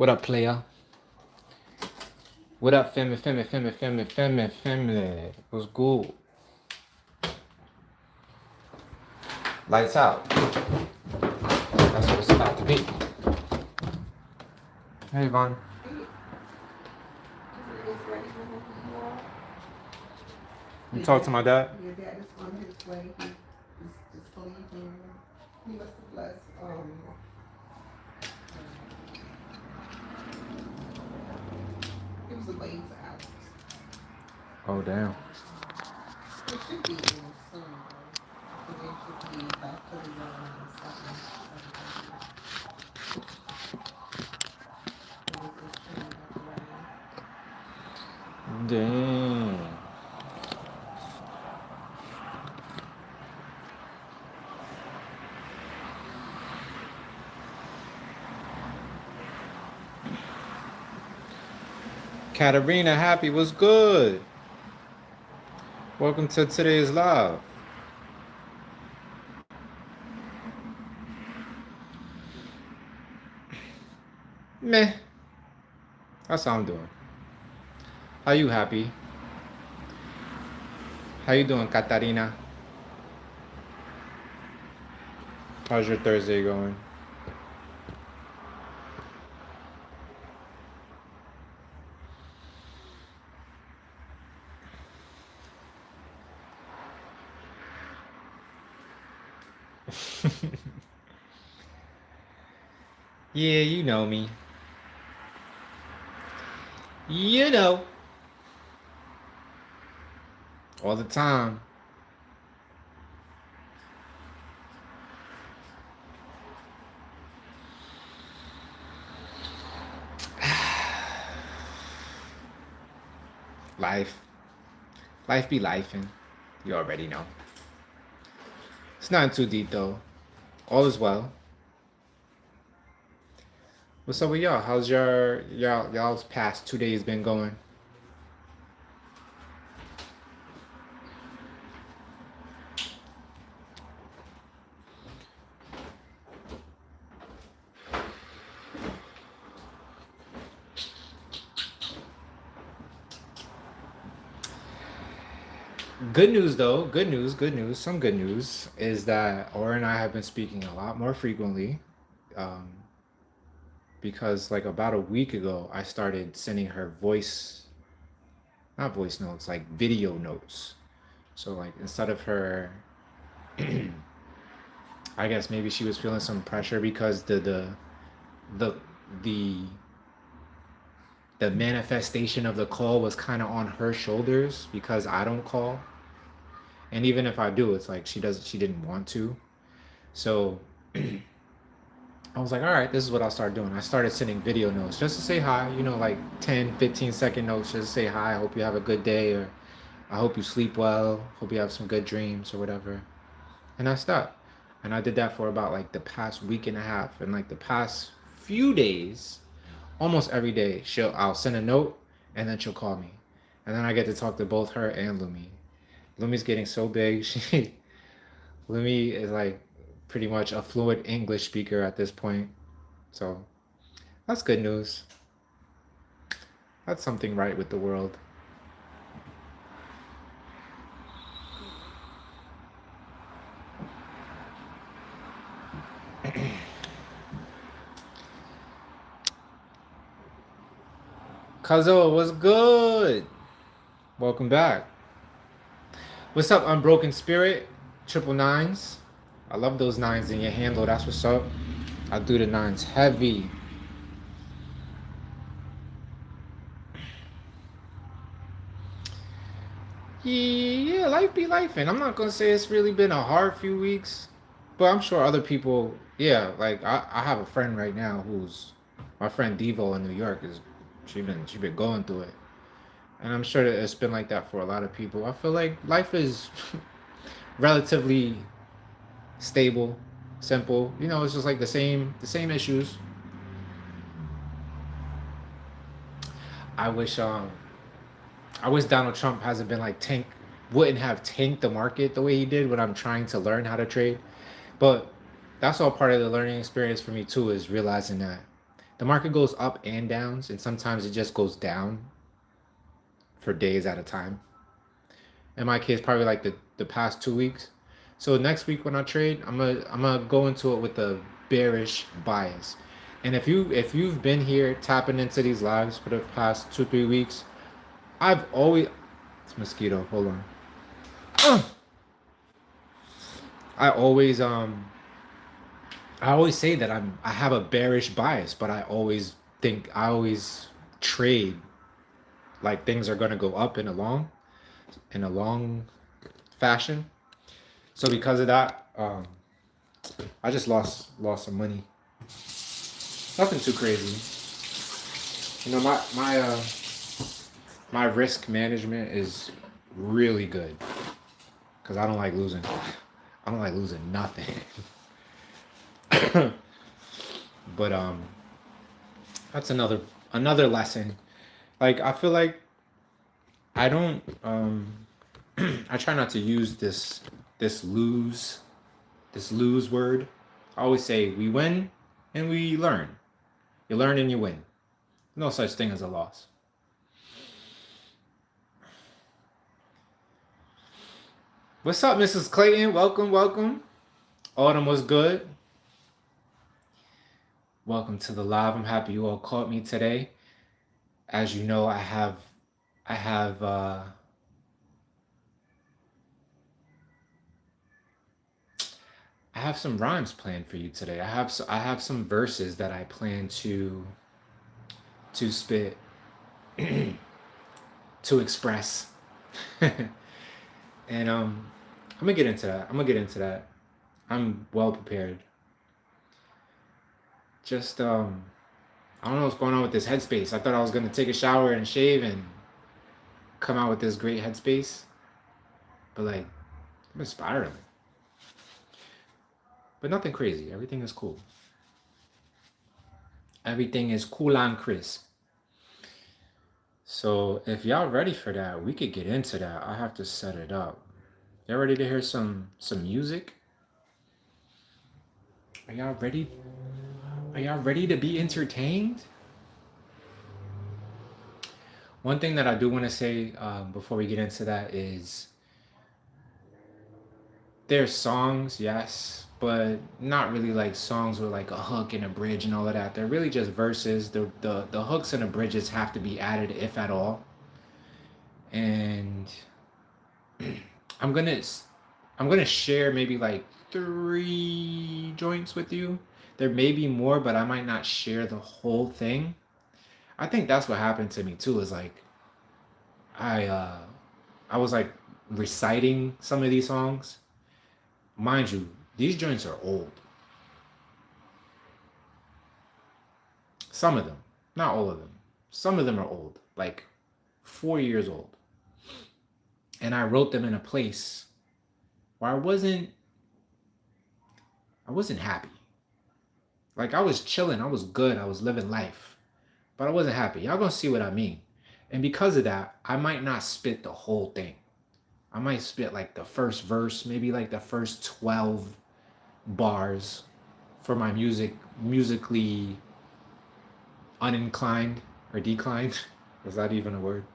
What up, player? What up, family? What's good? Lights out. That's what it's about to be. Hey, Yvonne. You talk to my dad? Your dad is on his way. He's just leaving. He must have left. It was a ways out. Oh, damn. It should be in soon, though. But it should be back to the something. It was just showing up around. Damn. Katarina, happy, what's good? Welcome to today's live. Meh. That's how I'm doing. How you, happy? How you doing, Katarina? How's your Thursday going? Yeah, you know me. You know. All the time. Life. Life be lifing. You already know. It's not too deep though. All is well. What's up with y'all? How's y'all's past 2 days been going? Good news though, good news, some good news is that Aura and I have been speaking a lot more frequently. Because like about a week ago, I started sending her not voice notes, like video notes. So like instead of her, I guess maybe she was feeling some pressure because the the manifestation of the call was kind of on her shoulders because I don't call. And even if I do, it's like she didn't want to. So I was like, all right, this is what I'll start doing. I started sending video notes just to say hi, like 10, 15-second notes, just to say hi, I hope you have a good day, or I hope you sleep well, hope you have some good dreams or whatever. And I stopped. And I did that for about like the past week and a half. And like the past few days, almost every day, I'll send a note and then she'll call me. And then I get to talk to both her and Lumi. Lumi's getting so big. Lumi is like pretty much a fluent English speaker at this point. So that's good news. That's something right with the world. Kazo, what's good? Welcome back. What's up, Unbroken Spirit? 999s. I love those 9s in your handle. That's what's up. I do the 9s heavy. Yeah, life be life. And I'm not going to say it's really been a hard few weeks. But I'm sure other people, yeah, like I have a friend right now who's, my friend Devo in New York, she been going through it. And I'm sure that it's been like that for a lot of people. I feel like life is relatively stable, simple. It's just like the same issues. I wish Donald Trump hasn't been like wouldn't have tanked the market the way he did when I'm trying to learn how to trade. But that's all part of the learning experience for me too, is realizing that The market goes up and downs, and sometimes it just goes down for days at a time. In my case, probably like the past 2 weeks. So next week when I trade, I'm gonna go into it with a bearish bias. And if you've been here tapping into these lives for the past 2 3 weeks, I've always it's mosquito. Hold on. I always I always say that I have a bearish bias, but I always trade like things are gonna go up in a long fashion. So because of that, I just lost some money. Nothing too crazy. You know, my risk management is really good because I don't like losing. I don't like losing nothing. But that's another lesson. Like I feel like I don't I try not to use this lose this lose word. I always say we win and we learn. You learn and you win. No such thing as a loss. What's up, Mrs. Clayton? Welcome, welcome. Autumn was good. Welcome to the live. I'm happy you all caught me today. As you know, I have I have some rhymes planned for you today. I have some verses that I plan to spit to express. And I'm gonna get into that. I'm well prepared. Just I don't know what's going on with this headspace. I thought I was gonna take a shower and shave and come out with this great headspace, but like I'm spiraling. But nothing crazy. Everything is cool. Everything is cool and crisp. So if y'all ready for that, we could get into that. I have to set it up. Y'all ready to hear some music? Are y'all ready? Are y'all ready to be entertained? One thing that I do want to say before we get into that is there's songs, yes, but not really like songs with like a hook and a bridge and all of that. They're really just verses. The hooks and the bridges have to be added if at all. And I'm gonna share maybe like 3 joints with you. There may be more, but I might not share the whole thing. I think that's what happened to me too. Is like I was like reciting some of these songs. Mind you, these joints are old. Some of them, not all of them. Some of them are old, like 4 years old. And I wrote them in a place where I wasn't happy. Like I was chilling, I was good, I was living life, but I wasn't happy. Y'all gonna see what I mean. And because of that, I might not spit the whole thing. I might spit like the first verse, maybe like the first 12 bars for my musically uninclined or declined. Is that even a word?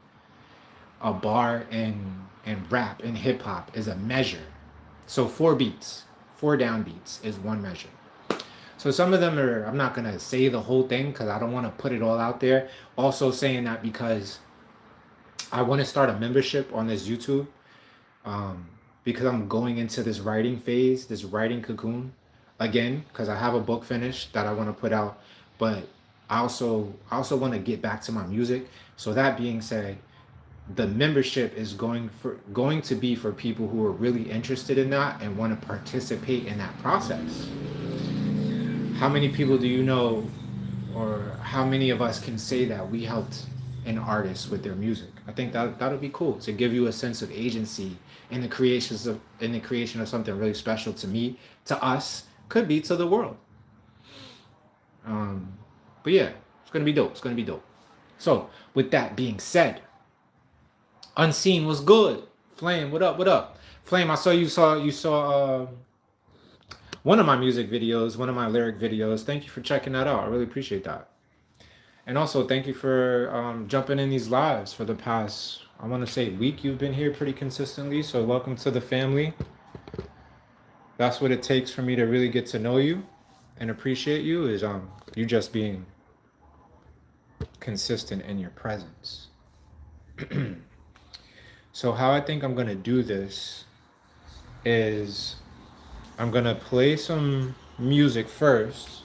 A bar and rap and hip hop is a measure. So 4 beats, 4 downbeats is 1 measure. So some of them are, I'm not gonna say the whole thing because I don't want to put it all out there. Also saying that because I want to start a membership on this YouTube. Because I'm going into this writing phase, this writing cocoon again, because I have a book finished that I want to put out, but I also want to get back to my music. So that being said, the membership is going to be for people who are really interested in that and want to participate in that process. How many people do you know, or how many of us can say that we helped an artist with their music? I think that'll be cool to give you a sense of agency in the creation of something really special to me, to us, could be to the world. But yeah, it's gonna be dope. It's gonna be dope. So with that being said, Unseen was good. Flame, what up? What up? Flame, I saw you saw one of my music videos, one of my lyric videos. Thank you for checking that out. I really appreciate that. And also, thank you for jumping in these lives for the past, I want to say, week. You've been here pretty consistently. So, welcome to the family. That's what it takes for me to really get to know you and appreciate you is you just being consistent in your presence. So, how I think I'm going to do this is I'm going to play some music first.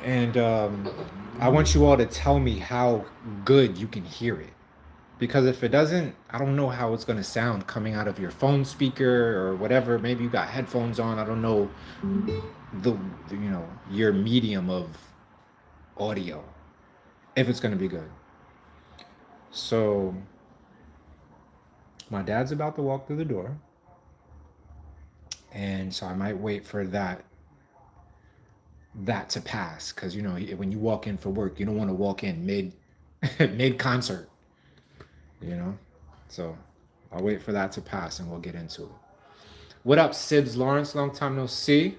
And I want you all to tell me how good you can hear it. Because if it doesn't, I don't know how it's going to sound coming out of your phone speaker or whatever. Maybe you got headphones on. I don't know your medium of audio, if it's going to be good. So my dad's about to walk through the door. And so I might wait for that to pass, because when you walk in for work, you don't want to walk in mid concert, so I'll wait for that to pass and we'll get into it. What up, Sibs Lawrence? Long time no see.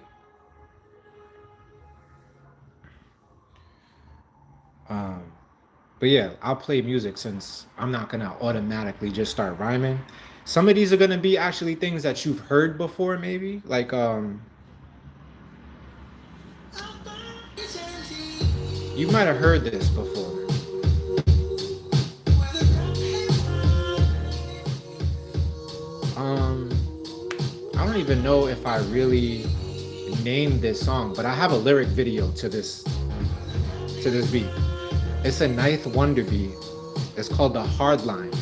But yeah, I'll play music since I'm not gonna automatically just start rhyming. Some of these are gonna be actually things that you've heard before, maybe like you might have heard this before. I don't even know if I really named this song, but I have a lyric video to this beat. It's a Ninth Wonder beat. It's called The Hard Line.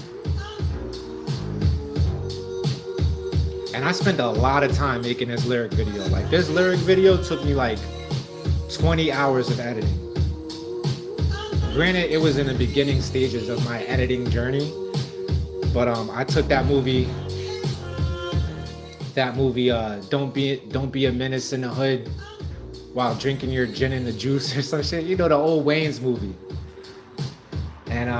And I spent a lot of time making this lyric video. Like, this lyric video took me like 20 hours of editing. Granted, it was in the beginning stages of my editing journey, but I took that movie, Don't Be a Menace in the Hood while drinking your gin and the juice or some shit. The old Wayne's movie. And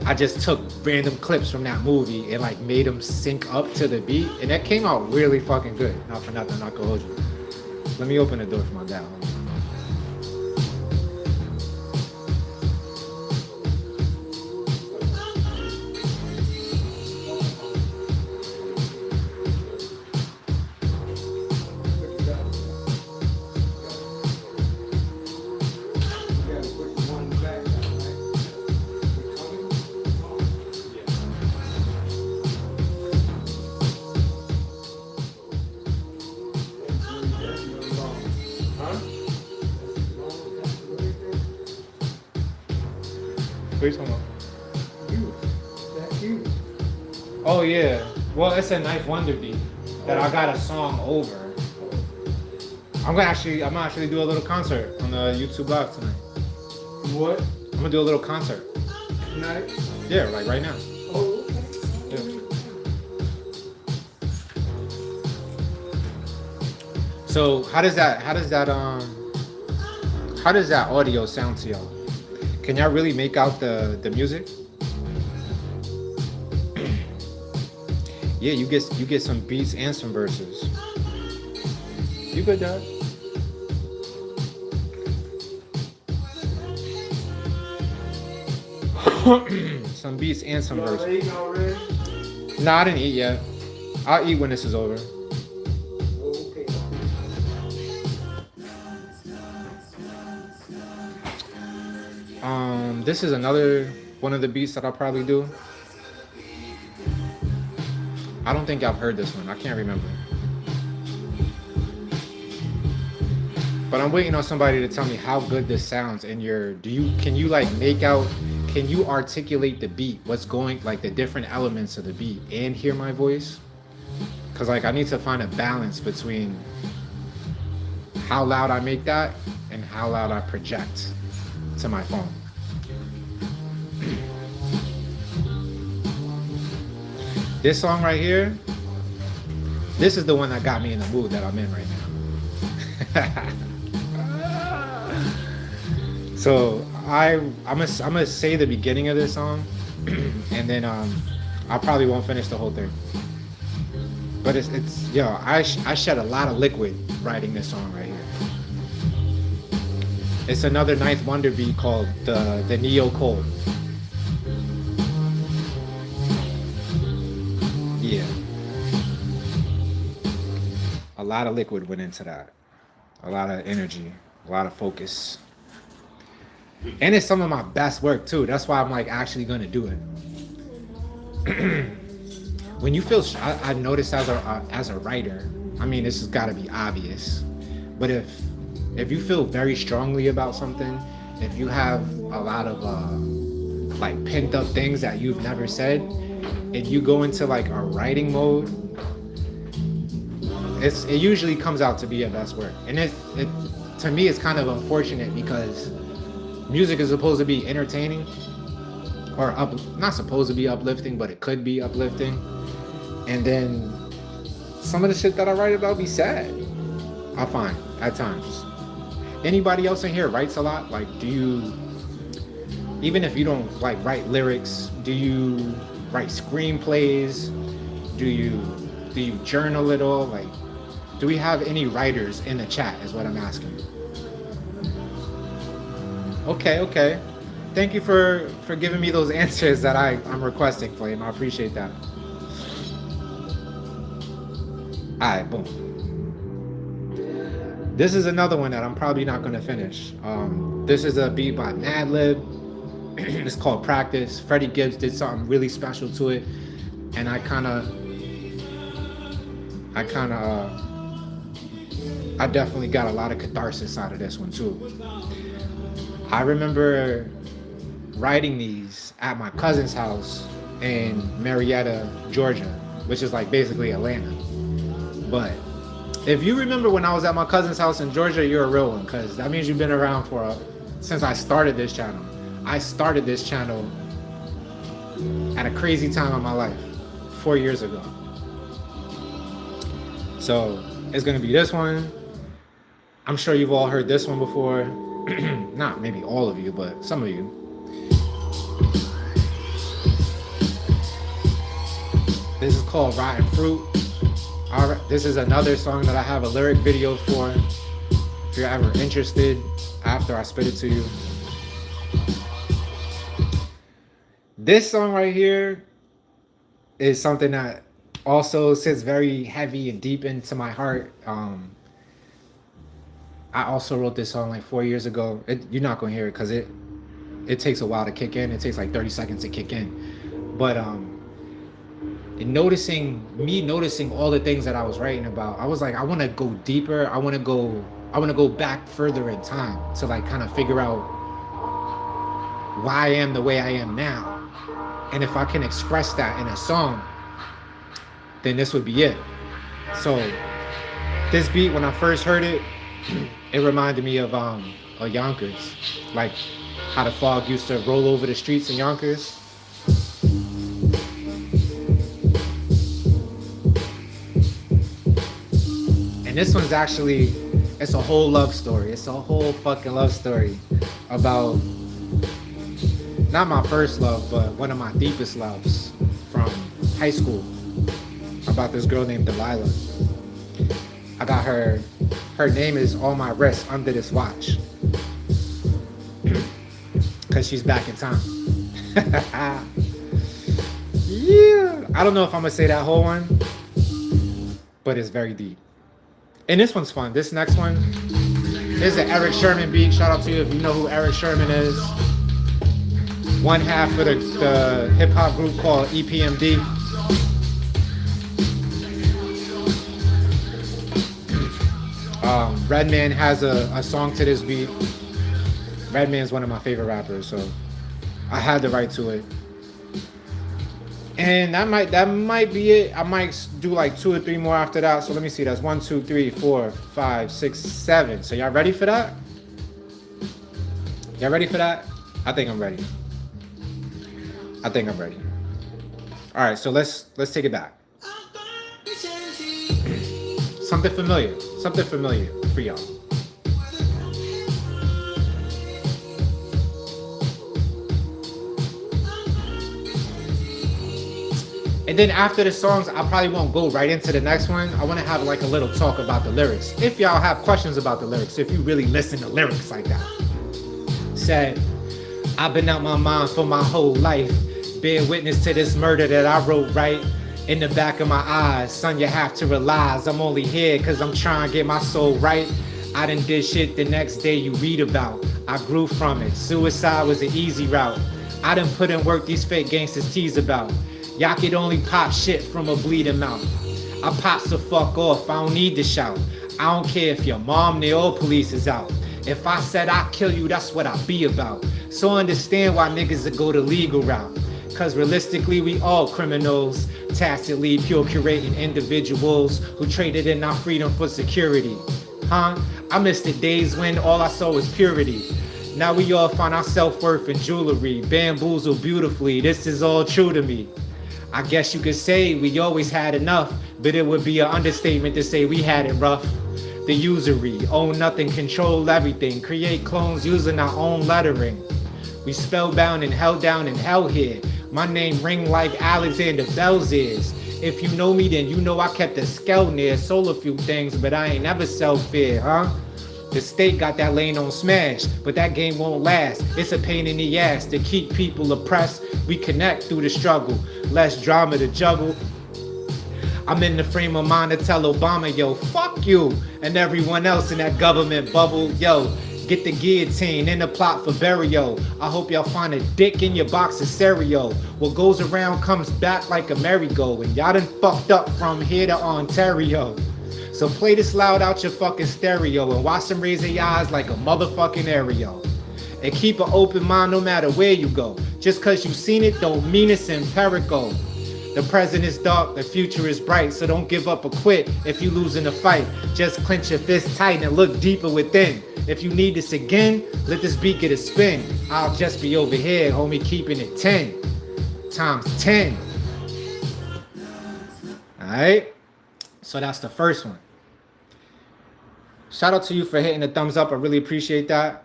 I just took random clips from that movie and like made them sync up to the beat, and that came out really fucking good. Not for nothing, not gonna hold you. Let me open the door for my dad. What are you talking about? You. Oh yeah. Well, it's a Ninth Wonder beat that I got a song over. I'm gonna actually do a little concert on the YouTube Live tonight. What? I'm gonna do a little concert. Tonight? Yeah, like right now. Oh, okay. Yeah. So how does that audio sound to y'all? Can y'all really make out the music? Yeah, you get some beats and some verses. You good, Dad? Some beats and some verses. Eating already? Nah, I didn't eat yet. I'll eat when this is over. Okay. This is another one of the beats that I'll probably do. I don't think I've heard this one. I can't remember. But I'm waiting on somebody to tell me how good this sounds in your, can you articulate the beat? What's going, like the different elements of the beat and hear my voice? Cause like I need to find a balance between how loud I make that and how loud I project to my phone. This song right here, this is the one that got me in the mood that I'm in right now. So I'm gonna say the beginning of this song, and then I probably won't finish the whole thing. But it's I shed a lot of liquid writing this song right here. It's another Ninth Wonder beat called the Neo Cold. Yeah. A lot of liquid went into that. A lot of energy, a lot of focus. And it's some of my best work too. That's why I'm like actually gonna do it. When you feel, I noticed as a writer, I mean, this has got to be obvious, but if you feel very strongly about something, if you have a lot of like pent up things that you've never said, and you go into like a writing mode, it usually comes out to be your best work. And it to me, it's kind of unfortunate because music is supposed to be entertaining, or not supposed to be uplifting, but it could be uplifting. And then some of the shit that I write about be sad, I find, at times. Anybody else in here writes a lot? Like, do you, even if you don't like write lyrics, do you write screenplays? Do you journal at all? Like, do we have any writers in the chat is what I'm asking. Okay. Thank you for giving me those answers that I'm requesting, Flame. I appreciate that. Alright, boom. This is another one that I'm probably not going to finish. This is a beat by Madlib. It's called Practice. Freddie Gibbs did something really special to it. And I definitely got a lot of catharsis out of this one too. I remember writing these at my cousin's house in Marietta, Georgia, which is like basically Atlanta. But if you remember when I was at my cousin's house in Georgia, you're a real one, because that means you've been around since I started this channel. I started this channel at a crazy time in my life, 4 years ago. So it's gonna be this one. I'm sure you've all heard this one before. Not maybe all of you, but some of you. This is called Rotten Fruit. All right, this is another song that I have a lyric video for. If you're ever interested, after I spit it to you. This song right here is something that also sits very heavy and deep into my heart. I also wrote this song like 4 years ago. You're not gonna hear it because it takes a while to kick in. It takes like 30 seconds to kick in. But and noticing all the things that I was writing about, I was like, I want to go deeper. I want to go back further in time to like kind of figure out why I am the way I am now. And if I can express that in a song, then this would be it. So this beat, when I first heard it, it reminded me of Yonkers, like how the fog used to roll over the streets in Yonkers. And this one's actually, it's a whole love story. It's a whole fucking love story about not my first love, but one of my deepest loves from high school, about this girl named Delilah. I got her name is on my wrist under this watch, because she's back in time. Yeah, I don't know if I'm gonna say that whole one, but it's very deep. And this one's fun. This next one is an Eric Sherman beat. Shout out to you if you know who Eric Sherman is. One half of the hip hop group called EPMD. Redman has a song to this beat. Redman's one of my favorite rappers, so I had to write to it. And that might be it. I might do like 2 or 3 more after that. So let me see. That's 1, 2, 3, 4, 5, 6, 7. So y'all ready for that? Y'all ready for that? I think I'm ready. All right, so let's take it back. Something familiar for y'all. And then after the songs, I probably won't go right into the next one. I want to have like a little talk about the lyrics. If y'all have questions about the lyrics, if you really listen to lyrics like that. said, I've been out my mind for my whole life. Bear witness to this murder that I wrote right in the back of my eyes. Son, you have to realize I'm only here cause I'm trying to get my soul right. I done did shit the next day you read about. I grew from it. Suicide was an easy route. I done put in work these fake gangsters tease about. Y'all could only pop shit from a bleeding mouth. I pops the fuck off, I don't need to shout. I don't care if your mom, the old police is out. If I said I'd kill you, that's what I be about. So understand why niggas that go the legal route. Cause realistically, we all criminals, tacitly procurating individuals who traded in our freedom for security. Huh? I miss the days when all I saw was purity. Now we all find our self-worth in jewelry, bamboozled beautifully. This is all true to me. I guess you could say we always had enough, but it would be an understatement to say we had it rough. The usury, own nothing, control everything, create clones using our own lettering. We spellbound and held down in hell here. My name ring like Alexander Bell's ears. If you know me, then you know I kept a scale near. Sold a few things, but I ain't never sell fear, huh? The state got that lane on smash, but that game won't last. It's a pain in the ass to keep people oppressed. We connect through the struggle. Less drama to juggle. I'm in the frame of mind to tell Obama, yo, fuck you, and everyone else in that government bubble, yo. Get the guillotine in the plot for burial. I hope y'all find a dick in your box of cereal. What goes around comes back like a merry-go, and y'all done fucked up from here to Ontario. So play this loud out your fucking stereo and watch them raise their eyes like a motherfucking Aereo. And keep an open mind no matter where you go. Just cause you've seen it don't mean it's empirical. The present is dark, the future is bright, so don't give up or quit if you lose in a fight. Just clench your fist tight and look deeper within. If you need this again, let this beat get a spin. I'll just be over here, homie, keeping it 10 times 10. Alright? So that's the first one. Shout out to you for hitting the thumbs up. I really appreciate that.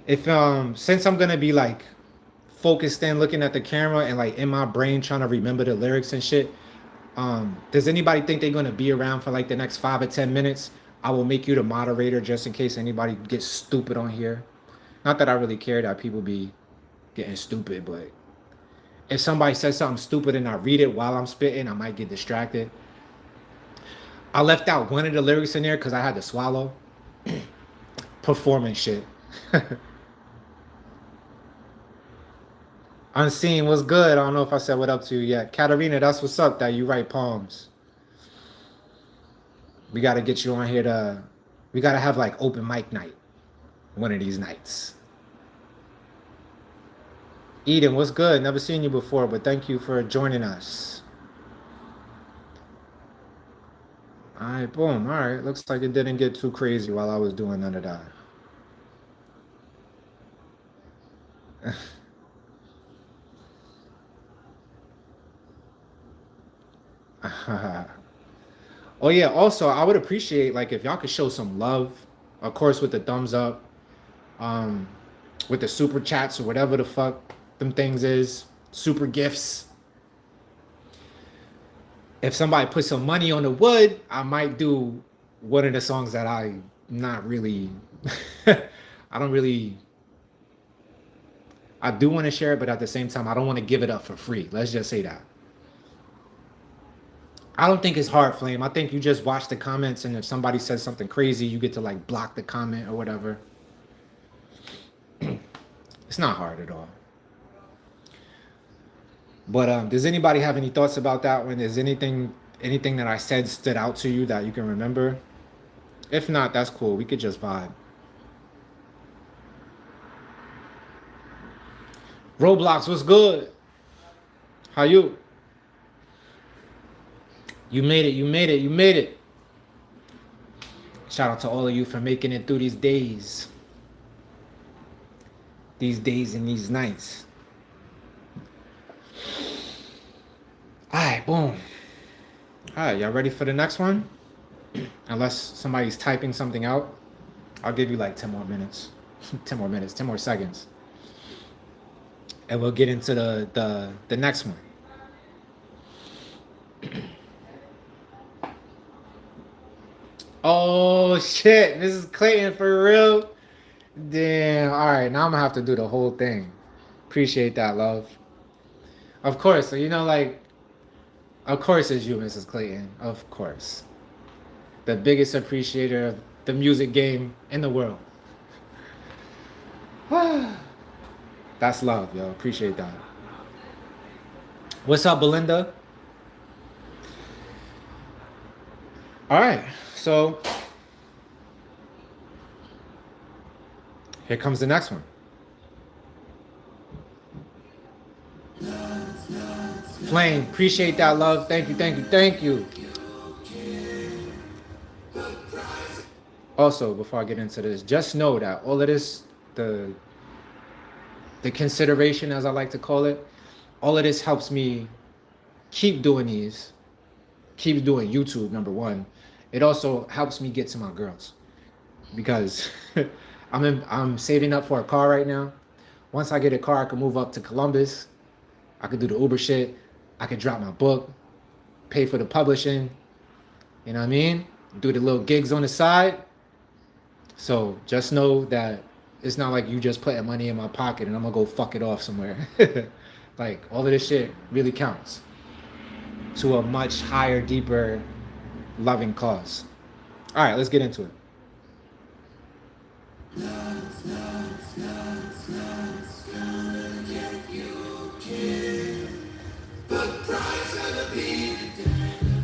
If since I'm gonna be like focused in looking at the camera and like in my brain trying to remember the lyrics and shit, does anybody think they're gonna be around for like the next 5 or 10 minutes? I will make you the moderator just in case anybody gets stupid on here. Not that I really care that people be getting stupid, but if somebody says something stupid and I read it while I'm spitting, I might get distracted. I left out one of the lyrics in there because I had to swallow. Performance shit. Unseen, what's good? I don't know if I said what up to you yet. Katarina, that's what's up, that you write poems. We got to get you on here to... We got to have like open mic night one of these nights. Eden, what's good? Never seen you before, but thank you for joining us. All right, boom. All right, looks like it didn't get too crazy while I was doing none of that. Oh yeah, also I would appreciate like if y'all could show some love, of course with the thumbs up, with the super chats or whatever the fuck them things is, super gifts. If somebody put some money on the wood, I might do one of the songs that I not really I don't really, I do want to share it, but at the same time I don't want to give it up for free. Let's just say that. I don't think it's hard, Flame. I think you just watch the comments, and if somebody says something crazy, you get to like block the comment or whatever. It's not hard at all. But does anybody have any thoughts about that one? Is anything that I said stood out to you that you can remember? If not, that's cool. We could just vibe. Roblox, what's good? How you? You made it, you made it, you made it. Shout out to all of you for making it through these days. These days and these nights. All right, boom. All right, y'all ready for the next one? Unless somebody's typing something out, I'll give you like 10 more minutes. 10 more minutes, 10 more seconds. And we'll get into the next one. Oh shit, Mrs. Clayton for real. Damn. All right, now I'm gonna have to do the whole thing. Appreciate that, love. Of course. So like, of course it's you, Mrs. Clayton. Of course, the biggest appreciator of the music game in the world. That's love, yo. Appreciate that. What's up, Belinda? All right, so here comes the next one. Flame, appreciate that, love. Thank you, thank you, thank you. Also, before I get into this, just know that all of this, the consideration, as I like to call it, all of this helps me keep doing these, keep doing YouTube, number one. It also helps me get to my girls because I'm saving up for a car right now. Once I get a car, I can move up to Columbus. I could do the Uber shit. I could drop my book, pay for the publishing. You know what I mean? Do the little gigs on the side. So just know that it's not like you just putting money in my pocket and I'm gonna go fuck it off somewhere. Like all of this shit really counts to a much higher, deeper, loving cause. All right, let's get into it.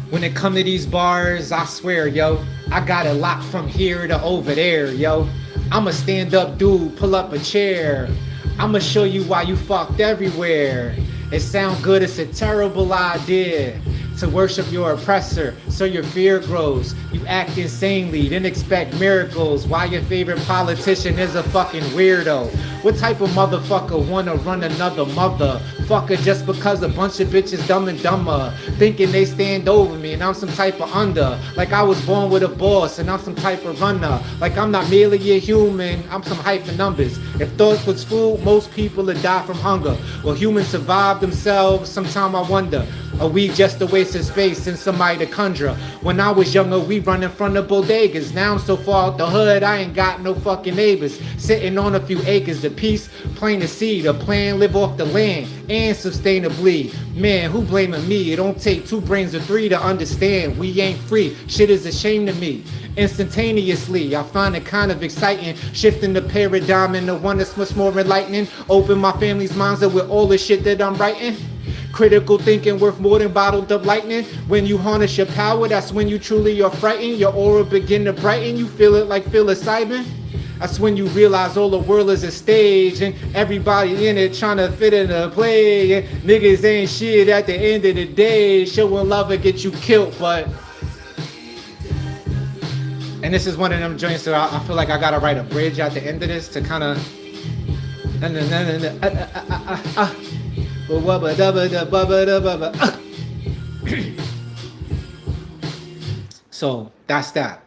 When it come to these bars, I swear, yo, I got it locked from here to over there, yo. I'm a stand-up dude, pull up a chair. I'ma show you why you fucked everywhere. It sound good, it's a terrible idea to worship your oppressor, so your fear grows. You act insanely, then expect miracles. Why your favorite politician is a fucking weirdo? What type of motherfucker wanna run another motherfucker just because a bunch of bitches dumb and dumber, thinking they stand over me and I'm some type of under, like I was born with a boss and I'm some type of runner, like I'm not merely a human, I'm some hyphen numbers. If thoughts was food, most people would die from hunger. Will humans survive themselves? Sometime I wonder. Are we just a waste of space and somebody to conjure? When I was younger, we run in front of bodegas. Now I'm so far out the hood, I ain't got no fucking neighbors. Sitting on a few acres of peace, plain to see. The plan, live off the land and sustainably. Man, who blaming me? It don't take two brains or three to understand. We ain't free. Shit is a shame to me. Instantaneously, I find it kind of exciting, shifting the paradigm into one that's much more enlightening. Open my family's minds up with all the shit that I'm writing. Critical thinking worth more than bottled up lightning. When you harness your power, that's when you truly are frightened. Your aura begin to brighten, you feel it like psilocybin. That's when you realize all the world is a stage and everybody in it trying to fit in a play. And niggas ain't shit at the end of the day. Showing love will get you killed, but... And this is one of them joints that I feel like I gotta write a bridge at the end of this to kind of... So that's that.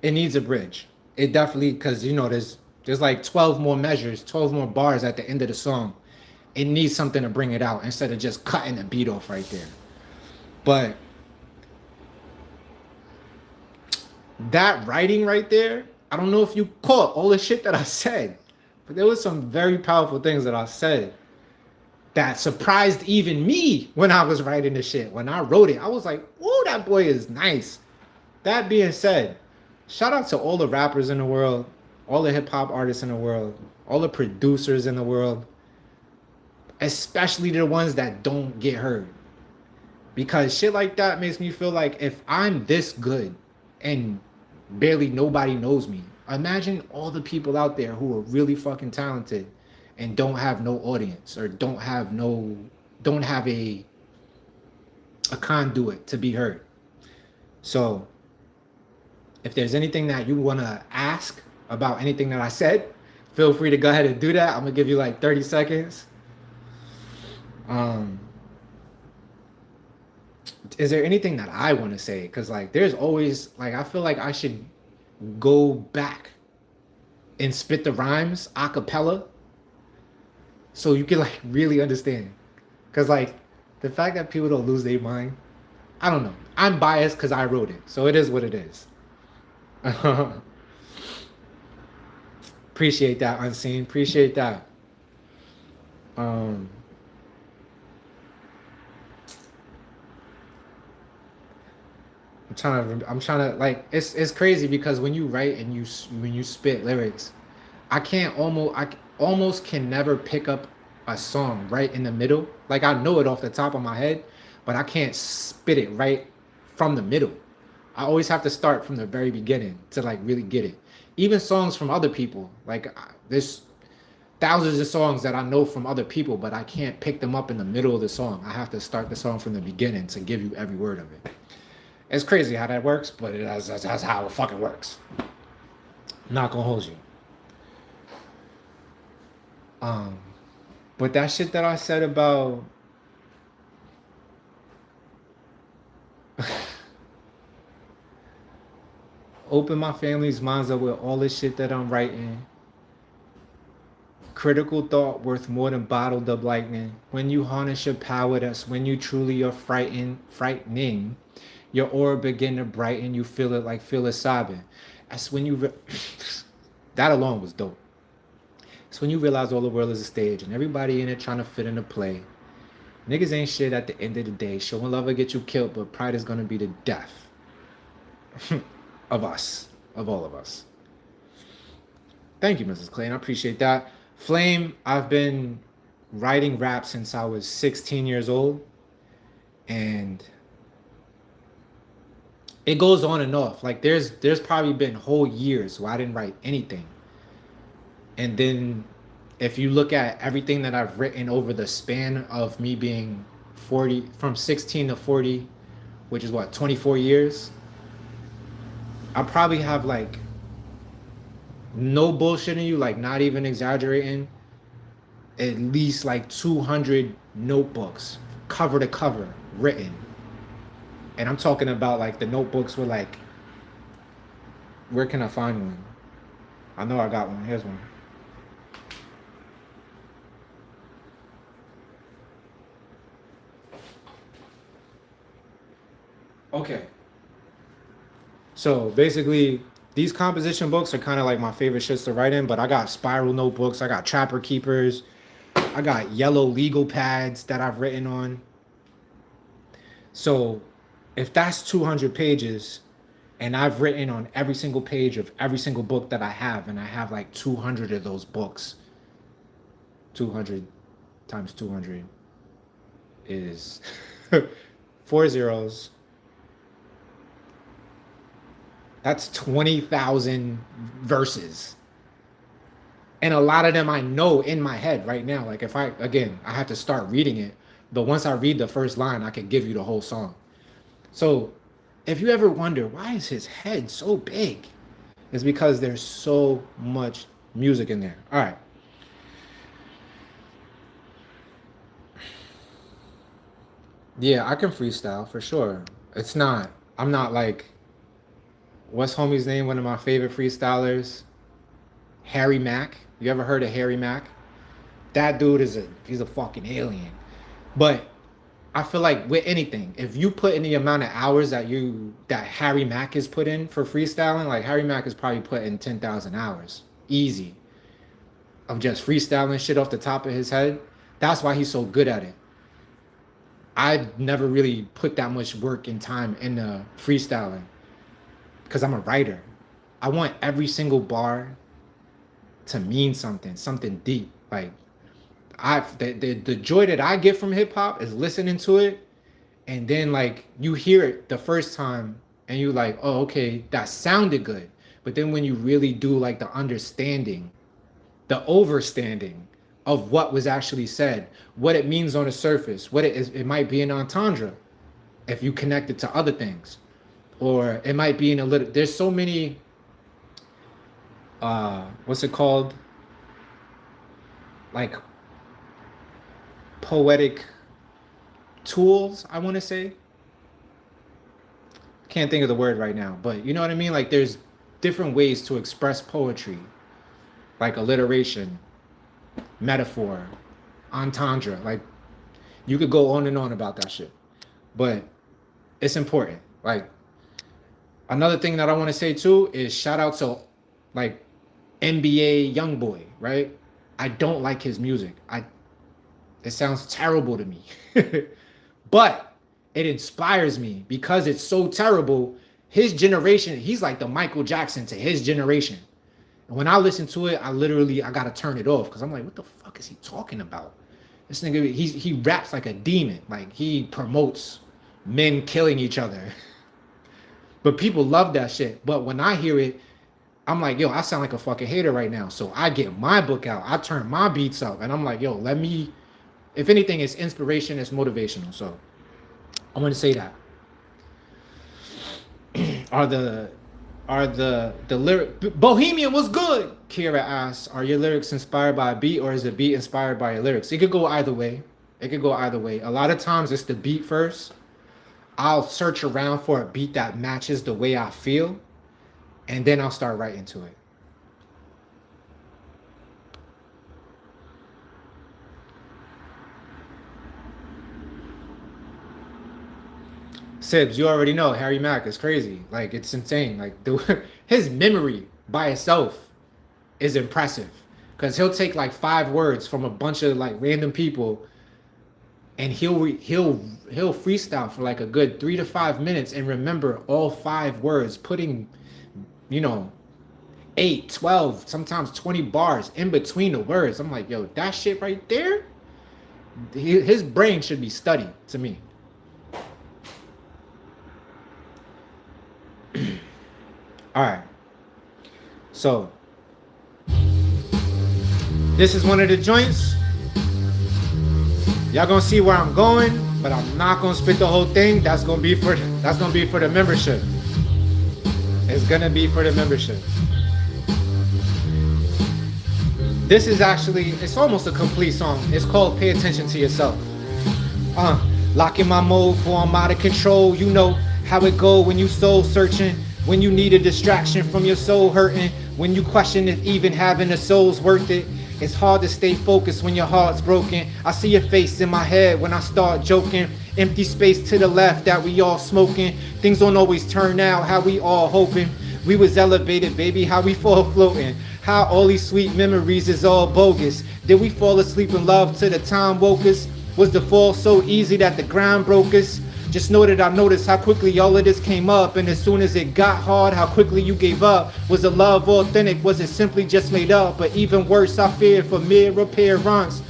It needs a bridge. It definitely, because there's like 12 more measures, 12 more bars at the end of the song. It needs something to bring it out instead of just cutting the beat off right there. But that writing right there, I don't know if you caught all the shit that I said, but there was some very powerful things that I said that surprised even me when I was writing the shit. When I wrote it, I was like, "Ooh, that boy is nice." That being said, shout out to all the rappers in the world, all the hip hop artists in the world, all the producers in the world, especially the ones that don't get heard. Because shit like that makes me feel like if I'm this good and barely nobody knows me, imagine all the people out there who are really fucking talented and don't have no audience or don't have a conduit to be heard. So if there's anything that you want to ask about anything that I said, feel free to go ahead and do that. I'm gonna give you like 30 seconds. Is there anything that I want to say? Because like there's always like I feel like I should go back and spit the rhymes a cappella so you can like really understand. Because like the fact that people don't lose their mind, I don't know. I'm biased because I wrote it, so it is what it is. Appreciate that, Unseen. Appreciate that. Um, I'm trying to like. It's crazy because when you write and when you spit lyrics, I almost can never pick up a song right in the middle. Like I know it off the top of my head, but I can't spit it right from the middle. I always have to start from the very beginning to like really get it. Even songs from other people, like there's thousands of songs that I know from other people, but I can't pick them up in the middle of the song. I have to start the song from the beginning to give you every word of it. It's crazy how that works, but that's how it fucking works. I'm not gonna hold you. Um, but that shit that I said about open my family's minds up with all this shit that I'm writing. Critical thought worth more than bottled up lightning. When you harness your power, that's when you truly are frightening. Your aura begin to brighten. You feel it like psilocybin. That's when you. That alone was dope. It's when you realize all the world is a stage and everybody in it trying to fit into play. Niggas ain't shit at the end of the day. Showing love will get you killed, but pride is gonna be the death of us, of all of us. Thank you, Mrs. Clayton. I appreciate that. Flame, I've been writing rap since I was 16 years old. And it goes on and off. Like there's probably been whole years where I didn't write anything. And then if you look at everything that I've written over the span of me being 40, from 16 to 40, which is what, 24 years, I probably have like, no bullshitting you, like not even exaggerating, at least like 200 notebooks, cover to cover, written. And I'm talking about like the notebooks were like, where can I find one? I know I got one. Here's one. Okay. So basically, these composition books are kind of like my favorite shits to write in, but I got spiral notebooks, I got trapper keepers, I got yellow legal pads that I've written on. So if that's 200 pages and I've written on every single page of every single book that I have, and I have like 200 of those books, 200 times 200 is 4 zeros. That's 20,000 verses. And a lot of them I know in my head right now. Like if I have to start reading it. But once I read the first line, I can give you the whole song. So if you ever wonder, why is his head so big? It's because there's so much music in there. All right. Yeah, I can freestyle for sure. I'm not like, what's homie's name? One of my favorite freestylers, Harry Mack. You ever heard of Harry Mack? That dude he's a fucking alien. But I feel like with anything, if you put in the amount of hours that Harry Mack has put in for freestyling, like Harry Mack has probably put in 10,000 hours, easy, of just freestyling shit off the top of his head. That's why he's so good at it. I never really put that much work and time into freestyling because I'm a writer. I want every single bar to mean something deep. Like the joy that I get from hip hop is listening to it, and then like you hear it the first time and you like, oh, okay, that sounded good. But then when you really do like the understanding, the overstanding of what was actually said, what it means on the surface, what it is, it might be an entendre if you connect it to other things, or it might be in a little. There's so many. What's it called? Like poetic tools, I want to say. Can't think of the word right now, but you know what I mean? Like there's different ways to express poetry, like alliteration, metaphor, entendre. Like you could go on and on about that shit, but it's important. Like Another thing that I want to say too is shout out to like NBA YoungBoy, right? I don't like his music. It sounds terrible to me. But it inspires me because it's so terrible. His generation, he's like the Michael Jackson to his generation. And when I listen to it, I gotta turn it off because I'm like, what the fuck is he talking about? This nigga, he raps like a demon. Like he promotes men killing each other. But people love that shit. But when I hear it, I'm like, yo, I sound like a fucking hater right now. So I get my book out, I turn my beats up, and I'm like, yo, let me. If anything, it's inspiration, it's motivational. So I want to say that. Are the lyric Bohemian was good? Kira asks, are your lyrics inspired by a beat or is the beat inspired by your lyrics? It could go either way. It could go either way. A lot of times it's the beat first. I'll search around for a beat that matches the way I feel, and then I'll start writing to it. Sibs, you already know Harry Mack is crazy. Like it's insane. Like his memory by itself is impressive because he'll take like 5 words from a bunch of like random people, and he'll freestyle for like a good 3 to 5 minutes and remember all 5 words, putting, you know, 8, 12, sometimes 20 bars in between the words. I'm like, yo, that shit right there, his brain should be studied to me. All right. So this is one of the joints. Y'all gonna see where I'm going, but I'm not gonna spit the whole thing. That's gonna be for the membership. It's gonna be for the membership. This is actually, it's almost a complete song. It's called Pay Attention to Yourself. Locking my mode for I'm out of control. You know how it go when you soul searching, when you need a distraction from your soul hurting, when you question if even having a soul's worth it. It's hard to stay focused when your heart's broken. I see your face in my head when I start joking. Empty space to the left that we all smoking. Things don't always turn out how we all hoping. We was elevated, baby, how we fall floating. How all these sweet memories is all bogus. Did we fall asleep in love till the time woke us? Was the fall so easy that the ground broke us? Just know that I noticed how quickly all of this came up, and as soon as it got hard, how quickly you gave up. Was the love authentic? Was it simply just made up? But even worse, I feared for mere appearance.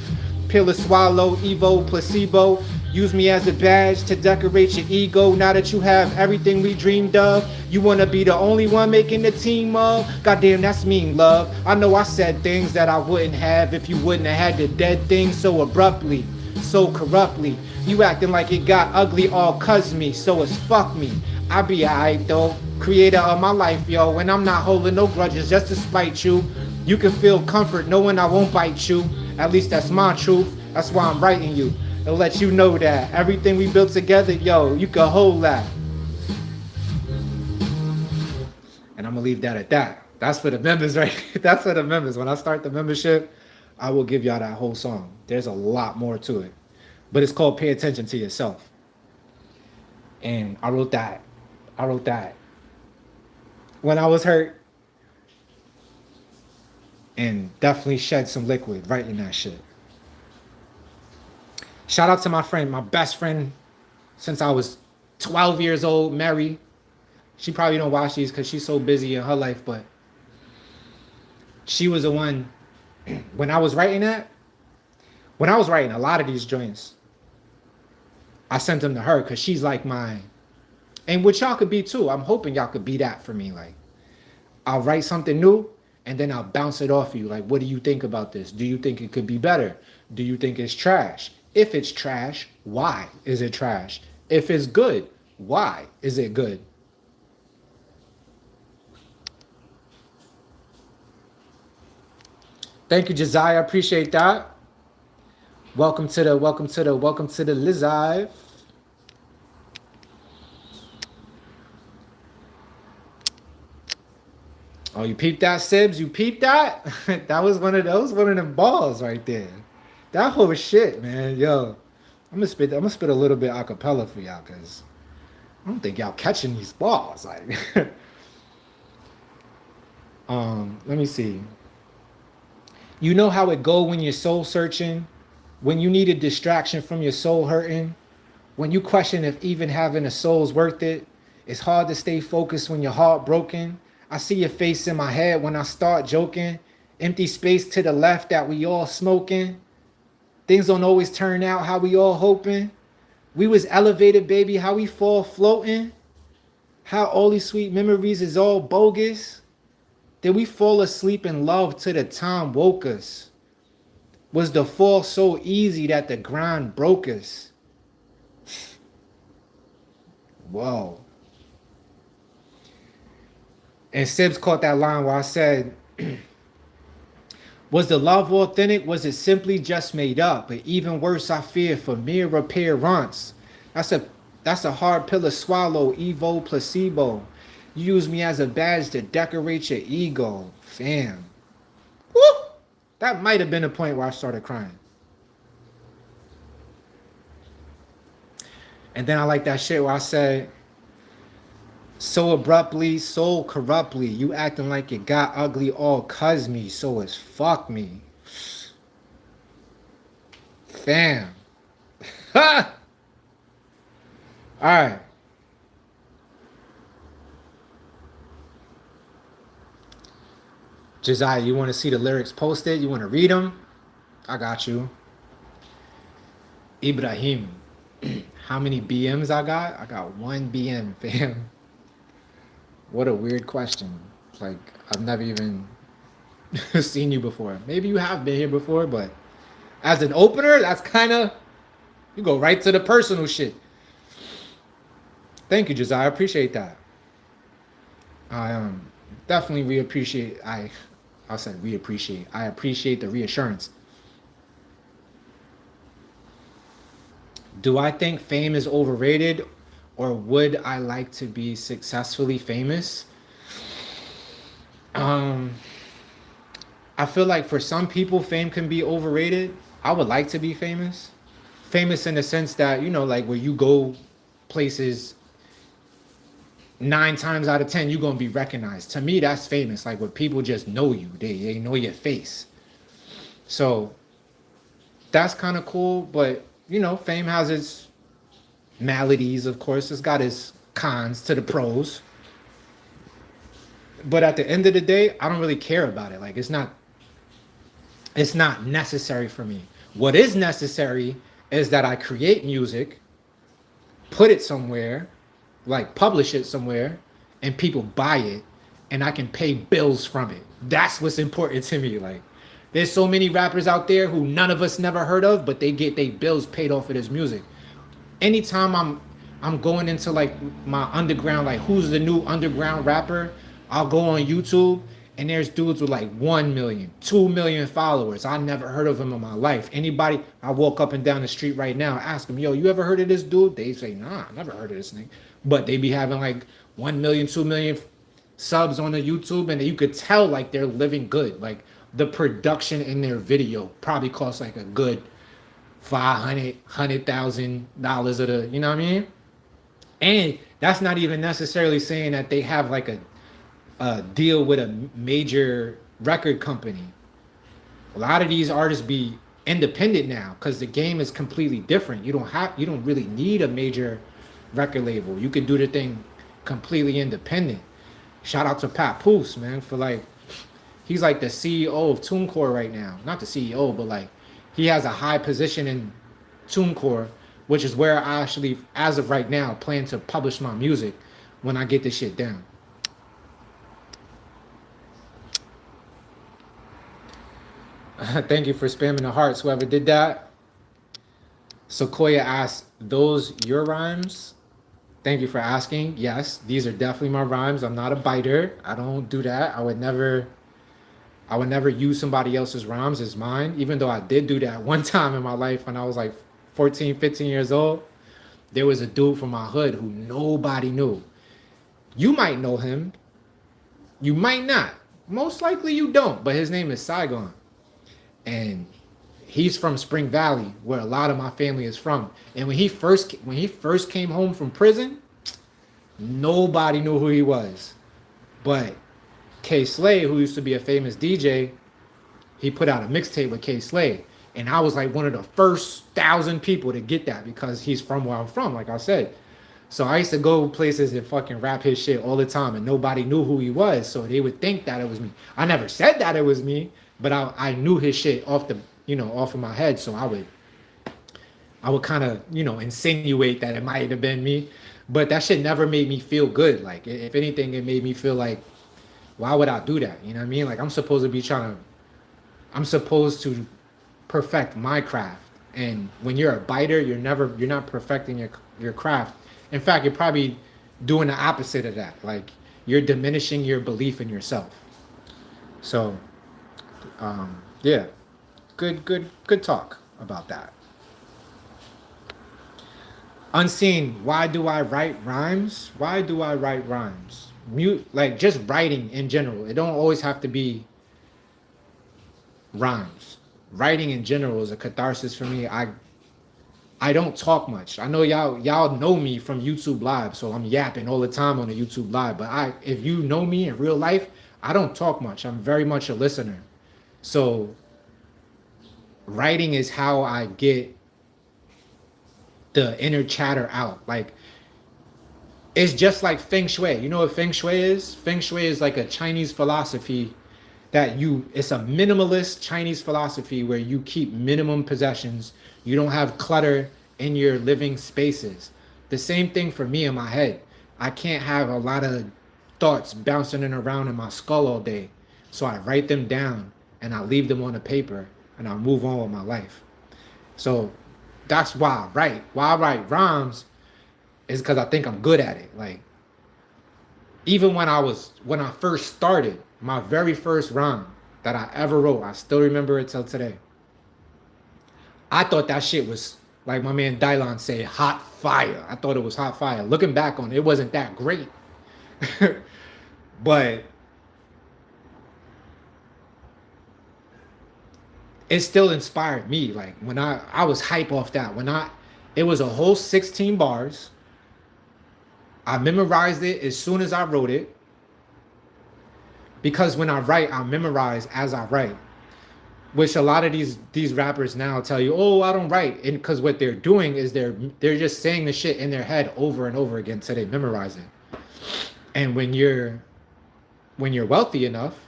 Pill or swallow, Evo, placebo. Use me as a badge to decorate your ego. Now that you have everything we dreamed of, you wanna be the only one making the team of? Goddamn, that's mean, love. I know I said things that I wouldn't have if you wouldn't have had the dead thing so abruptly, so corruptly. You acting like it got ugly all cuz me, so it's fuck me. I be alright though, creator of my life, yo. When I'm not holding no grudges just to spite you. You can feel comfort knowing I won't bite you. At least that's my truth, that's why I'm writing you. To let you know that everything we built together, yo, you can hold that. And I'm gonna leave that at that. That's for the members, right? That's for the members. When I start the membership, I will give y'all that whole song. There's a lot more to it. But it's called Pay Attention to Yourself. And I wrote that when I was hurt, and definitely shed some liquid writing that shit. Shout out to my friend, my best friend since I was 12 years old, Mary. She probably don't watch these because she's so busy in her life, but she was the one when I was writing a lot of these joints, I sent them to her because she's like my, and what y'all could be too. I'm hoping y'all could be that for me. Like, I'll write something new and then I'll bounce it off you. Like, what do you think about this? Do you think it could be better? Do you think it's trash? If it's trash, why is it trash? If it's good, why is it good? Thank you, Josiah. Appreciate that. Welcome to the Lizive. Oh, you peeped that, Sibs? You peeped that? That was one of them balls right there. That whole shit, man. Yo, I'm gonna spit a little bit a cappella for y'all, cause I don't think y'all catching these balls. Like, let me see. You know how it go when you're soul searching, when you need a distraction from your soul hurting, when you question if even having a soul's worth it. It's hard to stay focused when your heart broken. I see your face in my head when I start joking. Empty space to the left that we all smoking. Things don't always turn out how we all hoping. We was elevated, baby, how we fall floating. How all these sweet memories is all bogus. Did we fall asleep in love till the time woke us? Was the fall so easy that the grind broke us? Whoa. And Sibs caught that line where I said, was the love authentic? Was it simply just made up? But even worse, I fear for mere appearance. That's a that's a hard pill to swallow, Evo placebo. You use me as a badge to decorate your ego. Fam. Woo! That might have been a point where I started crying. And then I like that shit where I said, so abruptly, so corruptly, you acting like it got ugly all cuz me, so it's fuck me. Fam. Ha! Alright. Josiah, you want to see the lyrics posted? You want to read them? I got you. Ibrahim. How many BMs I got? I got 1 BM, fam. What a weird question. Like, I've never even seen you before. Maybe you have been here before, but as an opener, that's kind of, you go right to the personal shit. Thank you, Josiah. I appreciate that. I definitely reappreciate. I said reappreciate. I appreciate the reassurance. Do I think fame is overrated, or would I like to be successfully famous? I feel like for some people, fame can be overrated. I would like to be famous. Famous in the sense that, you know, like where you go places 9 times out of 10, you're going to be recognized. To me, that's famous. Like where people just know you. They know your face. So that's kind of cool. But, you know, fame has its maladies, of course. It's got its cons to the pros. But at the end of the day, I don't really care about it. Like it's not necessary for me. What is necessary is that I create music, put it somewhere, like publish it somewhere, and people buy it, and I can pay bills from it. That's what's important to me. Like there's so many rappers out there who none of us never heard of, but they get their bills paid off of this music. Anytime I'm going into like my underground, like who's the new underground rapper, I'll go on YouTube and there's dudes with like 1 million, 2 million followers. I never heard of him in my life. Anybody, I walk up and down the street right now, ask them, yo, you ever heard of this dude? They say, nah, I never heard of this thing. But they be having like 1 million, 2 million subs on the YouTube, and you could tell like they're living good. Like the production in their video probably costs like a good $100,000 of the, you know what I mean? And that's not even necessarily saying that they have like a deal with a major record company. A lot of these artists be independent now because the game is completely different. You don't really need a major record label. You can do the thing completely independent. Shout out to Papoose, man, for like, he's like the CEO of TuneCore right now. Not the CEO, but like he has a high position in TuneCore, which is where I actually, as of right now, plan to publish my music when I get this shit down. Thank you for spamming the hearts, whoever did that. Sequoia asked, those your rhymes? Thank you for asking. Yes, these are definitely my rhymes. I'm not a biter. I don't do that. I would never use somebody else's rhymes as mine, even though I did do that one time in my life when I was like 14, 15 years old. There was a dude from my hood who nobody knew. You might know him. You might not. Most likely you don't, but his name is Saigon. And he's from Spring Valley, where a lot of my family is from. And when he first came home from prison, Nobody knew who he was. But K Slay, who used to be a famous DJ, he put out a mixtape with K Slay. And I was like one of the first 1,000 people to get that because he's from where I'm from, like I said. So I used to go places and fucking rap his shit all the time, and nobody knew who he was. So they would think that it was me. I never said that it was me, but I knew his shit off the off of my head. So I would kind of insinuate that it might have been me, but that shit never made me feel good. Like if anything, it made me feel like, why would I do that? You know what I mean? Like I'm supposed to perfect my craft. And when you're a biter, you're not perfecting your craft. In fact, you're probably doing the opposite of that. Like you're diminishing your belief in yourself. So, yeah, good talk about that. Unseen. Why do I write rhymes? Why do I write rhymes? Mute, like just writing in general. It don't always have to be rhymes. Writing in general is a catharsis for me. I don't talk much. I know y'all know me from YouTube Live, so I'm yapping all the time on the YouTube Live. But if you know me in real life, I don't talk much. I'm very much a listener. So writing is how I get the inner chatter out. Like it's just like feng shui. You know what feng shui is? Feng shui is like a Chinese philosophy it's a minimalist Chinese philosophy where you keep minimum possessions. You don't have clutter in your living spaces. The same thing for me in my head. I can't have a lot of thoughts bouncing around in my skull all day. So I write them down and I leave them on a paper and I move on with my life. So that's why I write. Why I write rhymes is because I think I'm good at it. Like even when I first started, my very first rhyme that I ever wrote, I still remember it till today. I thought that shit was, like my man Dylon say, hot fire. I thought it was hot fire. Looking back on it, it wasn't that great. But it still inspired me. Like when I was hype off that. It was a whole 16 bars. I memorized it as soon as I wrote it. Because when I write, I memorize as I write. Which a lot of these rappers now tell you, oh, I don't write. And because what they're doing is they're just saying the shit in their head over and over again so they memorize it. And when you're wealthy enough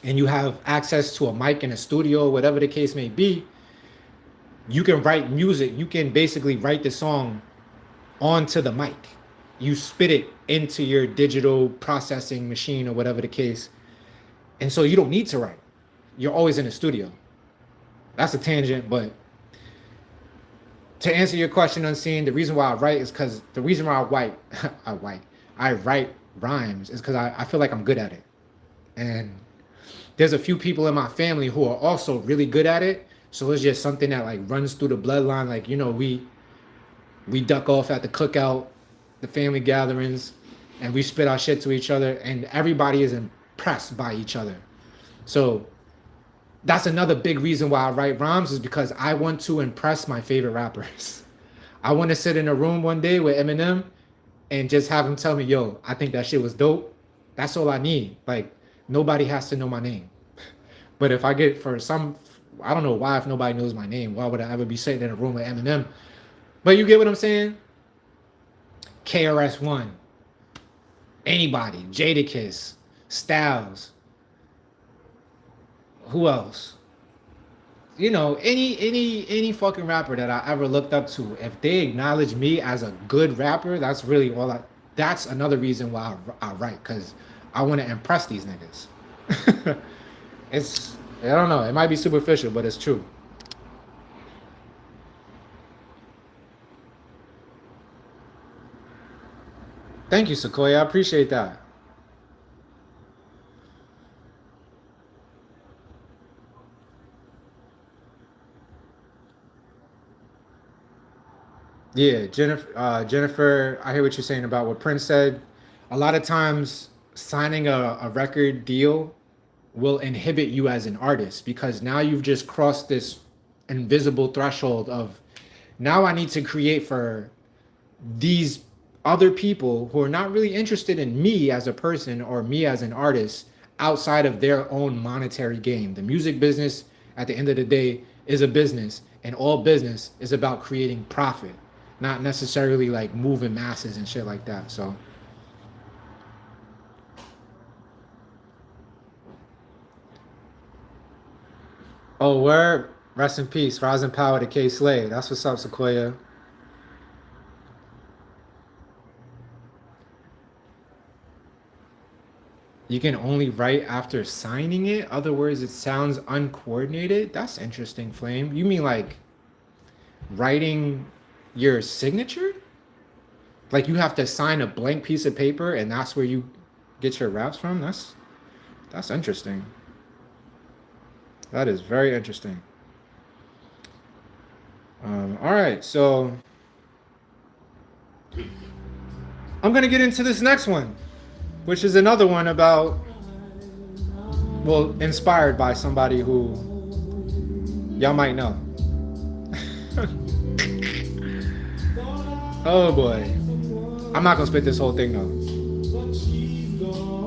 and you have access to a mic in a studio, whatever the case may be, you can write music. You can basically write the song onto the mic. You spit it into your digital processing machine or whatever the case. And so you don't need to write. You're always in the studio. That's a tangent, but to answer your question, Unseen, the reason why I write is because the reason why I write rhymes is because I feel like I'm good at it. And there's a few people in my family who are also really good at it. So it's just something that like runs through the bloodline. Like, we duck off at the cookout, the family gatherings, and we spit our shit to each other, and everybody is impressed by each other. So that's another big reason why I write rhymes, is because I want to impress my favorite rappers. I want to sit in a room one day with Eminem and just have him tell me, yo, I think that shit was dope. That's all I need. Like, nobody has to know my name. But if I get I don't know why, if nobody knows my name, why would I ever be sitting in a room with Eminem? But you get what I'm saying? KRS-One, anybody, Jadakiss, Styles, who else? Any fucking rapper that I ever looked up to, if they acknowledge me as a good rapper, that's really that's another reason why I write, because I want to impress these niggas. I don't know, it might be superficial, but it's true. Thank you, Sequoia. I appreciate that. Yeah, Jennifer, I hear what you're saying about what Prince said. A lot of times, signing a record deal will inhibit you as an artist, because now you've just crossed this invisible threshold of, now I need to create for these other people who are not really interested in me as a person or me as an artist outside of their own monetary gain. The music business, at the end of the day, is a business, and all business is about creating profit, not necessarily like moving masses and shit like that. So, oh, word. Rest in peace. Rise and power to K Slade. That's what's up, Sequoia. You can only write after signing it. Other words, it sounds uncoordinated. That's interesting, Flame. You mean like writing your signature? Like you have to sign a blank piece of paper and that's where you get your raps from? That's interesting. That is very interesting. All right, so I'm gonna get into this next one, which is another one about, well, inspired by somebody who y'all might know. Oh boy. I'm not gonna spit this whole thing though.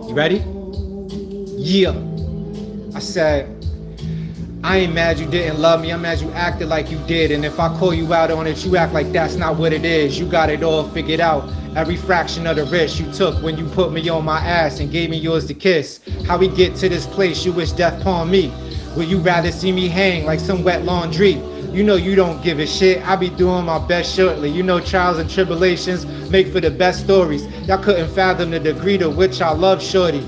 You ready? Yeah. I said, I ain't mad you didn't love me, I'm mad you acted like you did. And if I call you out on it, you act like that's not what it is. You got it all figured out. Every fraction of the risk you took when you put me on my ass and gave me yours to kiss. How we get to this place, you wish death upon me. Would you rather see me hang like some wet laundry? You know you don't give a shit, I be doing my best shortly. You know trials and tribulations make for the best stories. Y'all couldn't fathom the degree to which I love shorty.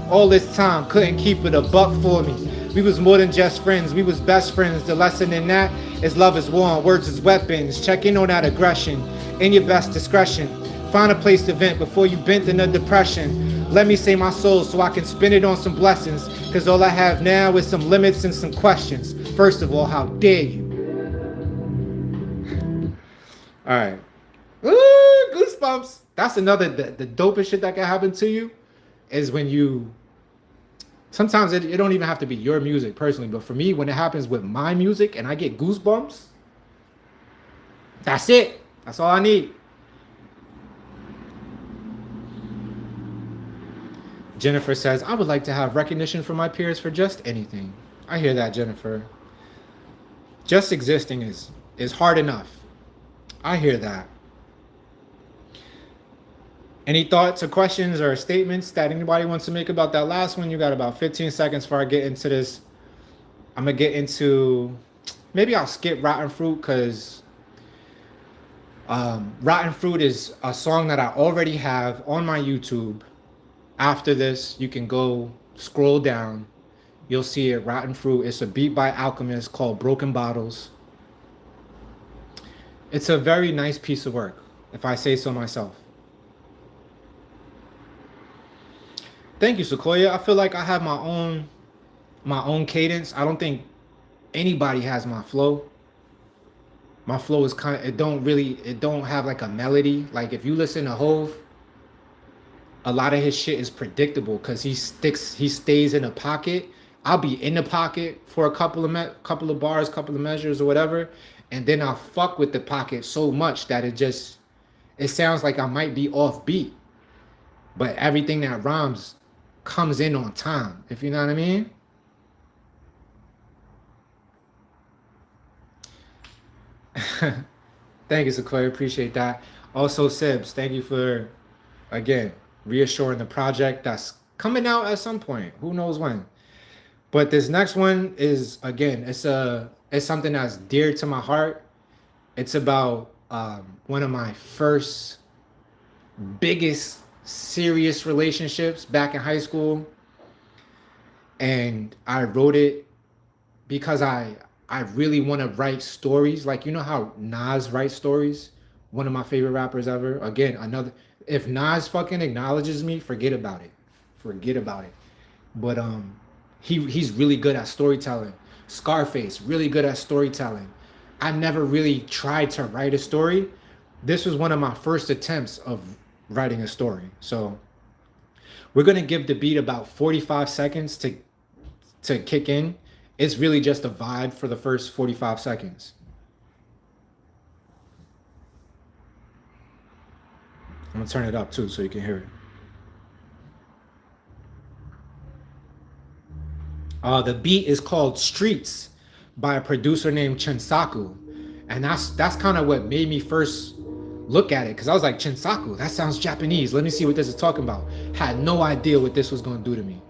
All this time, couldn't keep it a buck for me. We was more than just friends, we was best friends. The lesson in that is love is war and words is weapons. Check in on that aggression, in your best discretion. Find a place to vent before you bent in a depression. Let me save my soul so I can spend it on some blessings. Cause all I have now is some limits and some questions. First of all, how dare you? Alright. Ooh, goosebumps. That's another, the dopest shit that can happen to you is when you, sometimes it don't even have to be your music personally, but for me, when it happens with my music and I get goosebumps, that's it. That's all I need. Jennifer says, I would like to have recognition from my peers for just anything. I hear that, Jennifer. Just existing is hard enough. I hear that. Any thoughts or questions or statements that anybody wants to make about that last one? You got about 15 seconds before I get into this. I'm going to get into, maybe I'll skip Rotten Fruit because Rotten Fruit is a song that I already have on my YouTube. After this, you can go scroll down. You'll see it, Rotten Fruit. It's a beat by Alchemist called Broken Bottles. It's a very nice piece of work, if I say so myself. Thank you, Sequoia. I feel like I have my own cadence. I don't think anybody has my flow. My flow is kind of, it don't have like a melody. Like if you listen to Hove, a lot of his shit is predictable because he stays in a pocket. I'll be in the pocket for a couple of bars, couple of measures or whatever, and then I'll fuck with the pocket so much that it sounds like I might be off beat, but everything that rhymes comes in on time, if you know what I mean. Thank you, Sequoia. Appreciate that. Also, Sibs, thank you for, again, reassuring the project that's coming out at some point. Who knows when? But this next one is, again, it's something that's dear to my heart. It's about one of my first biggest serious relationships back in high school. And I wrote it because I really want to write stories. Like, you know how Nas writes stories? One of my favorite rappers ever. Again, another, if Nas fucking acknowledges me, forget about it. Forget about it. But he's really good at storytelling. Scarface, really good at storytelling. I never really tried to write a story. This was one of my first attempts of writing a story. So we're gonna give the beat about 45 seconds to kick in. It's really just a vibe for the first 45 seconds. I'm gonna turn it up too so you can hear it. The beat is called Streets by a producer named Chinsaku. And that's kind of what made me first look at it, because I was like, Chinsaku, that sounds Japanese. Let me see what this is talking about. Had no idea what this was going to do to me.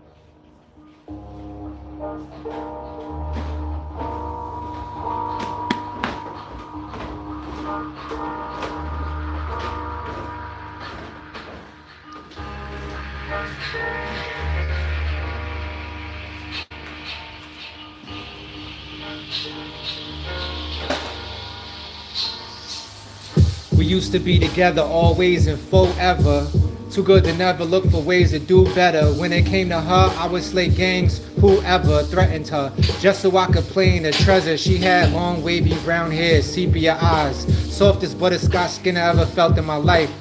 We used to be together always and forever. Too good to never look for ways to do better. When it came to her, I would slay gangs, whoever threatened her, just so I could play in the treasure. She had long, wavy brown hair, sepia eyes, softest butterscotch skin I ever felt in my life.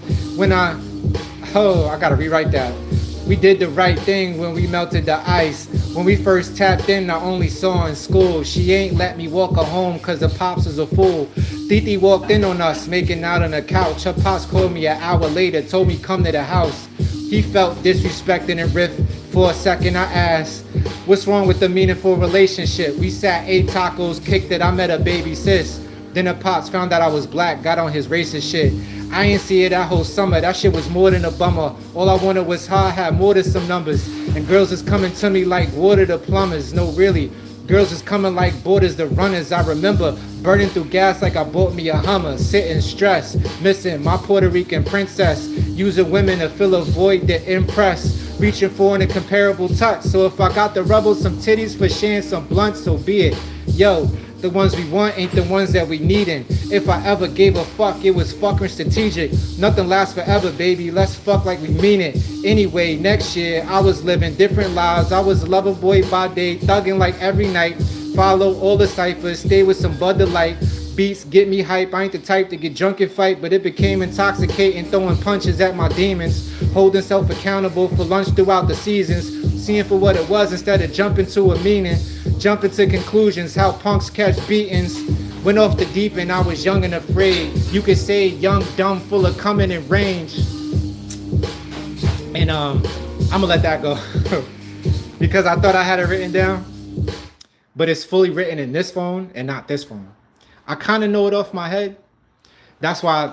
I gotta rewrite that. We did the right thing when we melted the ice. When we first tapped in, I only saw in school. She ain't let me walk her home cause the pops is a fool. Titi walked in on us, making out on the couch. Her pops called me an hour later, told me come to the house. He felt disrespected and riffed. For a second I asked, what's wrong with the meaningful relationship? We sat, ate tacos, kicked it, I met a baby sis. Then her pops found out I was black, got on his racist shit. I ain't see it that whole summer, that shit was more than a bummer. All I wanted was her, I had more than some numbers. And girls is coming to me like water to plumbers. No really, girls is coming like borders to runners. I remember burning through gas like I bought me a Hummer. Sitting stressed, missing my Puerto Rican princess. Using women to fill a void to impress. Reaching for an incomparable touch. So if I got the rubble, some titties for sharing some blunts, so be it. Yo, the ones we want ain't the ones that we needin'. If I ever gave a fuck, it was fucking strategic. Nothing lasts forever, baby. Let's fuck like we mean it. Anyway, next year, I was living different lives. I was a lover boy by day, thugging like every night. Follow all the ciphers, stay with some Bud Light. Beats get me hype. I ain't the type to get drunk and fight, but it became intoxicating, throwing punches at my demons. Holding self accountable for lunch throughout the seasons. Seeing for what it was instead of jumping to a meaning. Jumping to conclusions, how punks catch beatings. Went off the deep end, I was young and afraid. You could say young, dumb, full of coming in range. And I'ma let that go. Because I thought I had it written down. But it's fully written in this phone and not this phone. I kind of know it off my head. That's why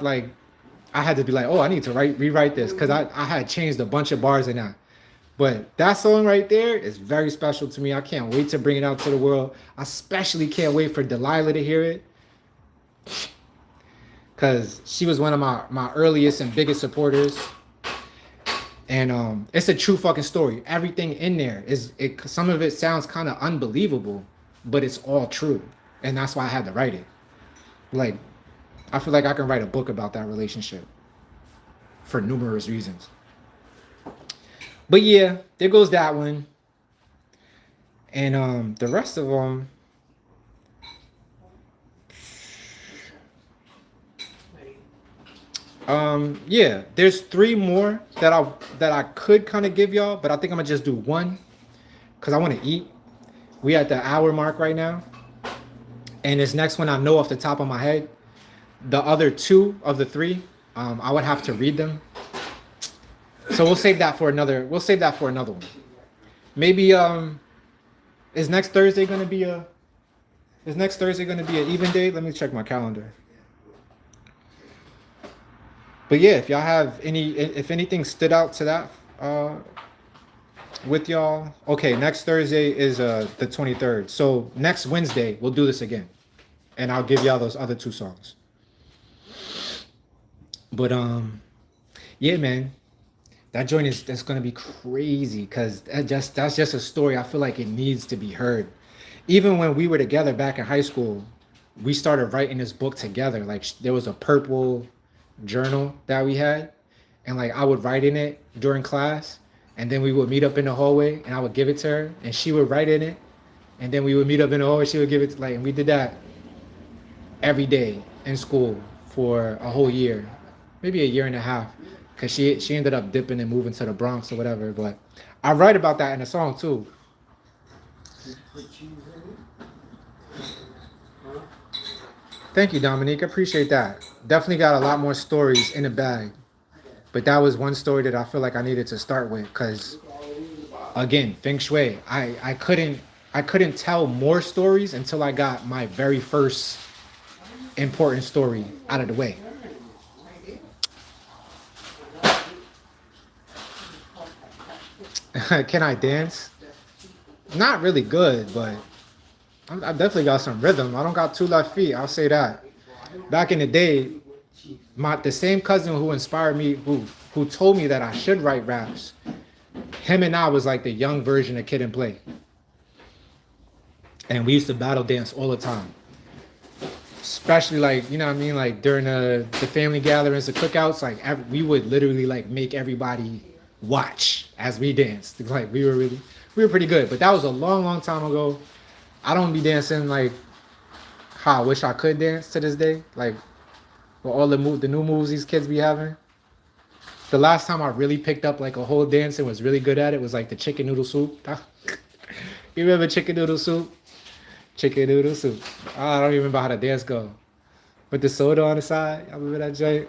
I had to be like, oh, I need to rewrite this. Because I had changed a bunch of bars in that. But that song right there is very special to me. I can't wait to bring it out to the world. I especially can't wait for Delilah to hear it. Because she was one of my earliest and biggest supporters. And it's a true fucking story. Everything in there some of it sounds kind of unbelievable, but it's all true. And that's why I had to write it. Like, I feel like I can write a book about that relationship for numerous reasons. But yeah, there goes that one. And the rest of them, yeah, there's 3 more that I could kind of give y'all, but I think I'm gonna just do one because I want to eat. We at the hour mark right now, and this next one I know off the top of my head. The other 2 of the 3, I would have to read them. So we'll save that for another. We'll save that for another one. Maybe is next Thursday gonna be a even day? Let me check my calendar. But yeah, if y'all have if anything stood out to that with y'all, okay. Next Thursday is the 23rd. So next Wednesday we'll do this again, and I'll give y'all those other 2 songs. But yeah, man. That joint that's gonna be crazy because that's just a story. I feel like it needs to be heard. Even when we were together back in high school, we started writing this book together. Like there was a purple journal that we had, and like I would write in it during class, and then we would meet up in the hallway, and I would give it to her, and she would write in it, and then we would meet up in the hallway. She would give it to, and we did that every day in school for a whole year, maybe a year and a half. Because she ended up dipping and moving to the Bronx or whatever. But I write about that in a song too. Thank you, Dominique. I appreciate that. Definitely got a lot more stories in the bag. But that was one story that I feel like I needed to start with because again, feng shui. I couldn't tell more stories until I got my very first important story out of the way. Can I dance? Not really good, but I definitely got some rhythm. I don't got two left feet. I'll say that. Back in the day, the same cousin who inspired me, who told me that I should write raps, him and I was like the young version of Kid and Play, and we used to battle dance all the time. Especially like you know what I mean, like during the family gatherings, the cookouts, like we would literally like make everybody watch as we danced. Like we were pretty good. But that was a long, long time ago. I don't be dancing like how I wish I could dance to this day. Like with all the new moves these kids be having. The last time I really picked up like a whole dance and was really good at it was like the chicken noodle soup. You remember chicken noodle soup? Chicken noodle soup. I don't even remember how the dance go. With the soda on the side. I remember that joint.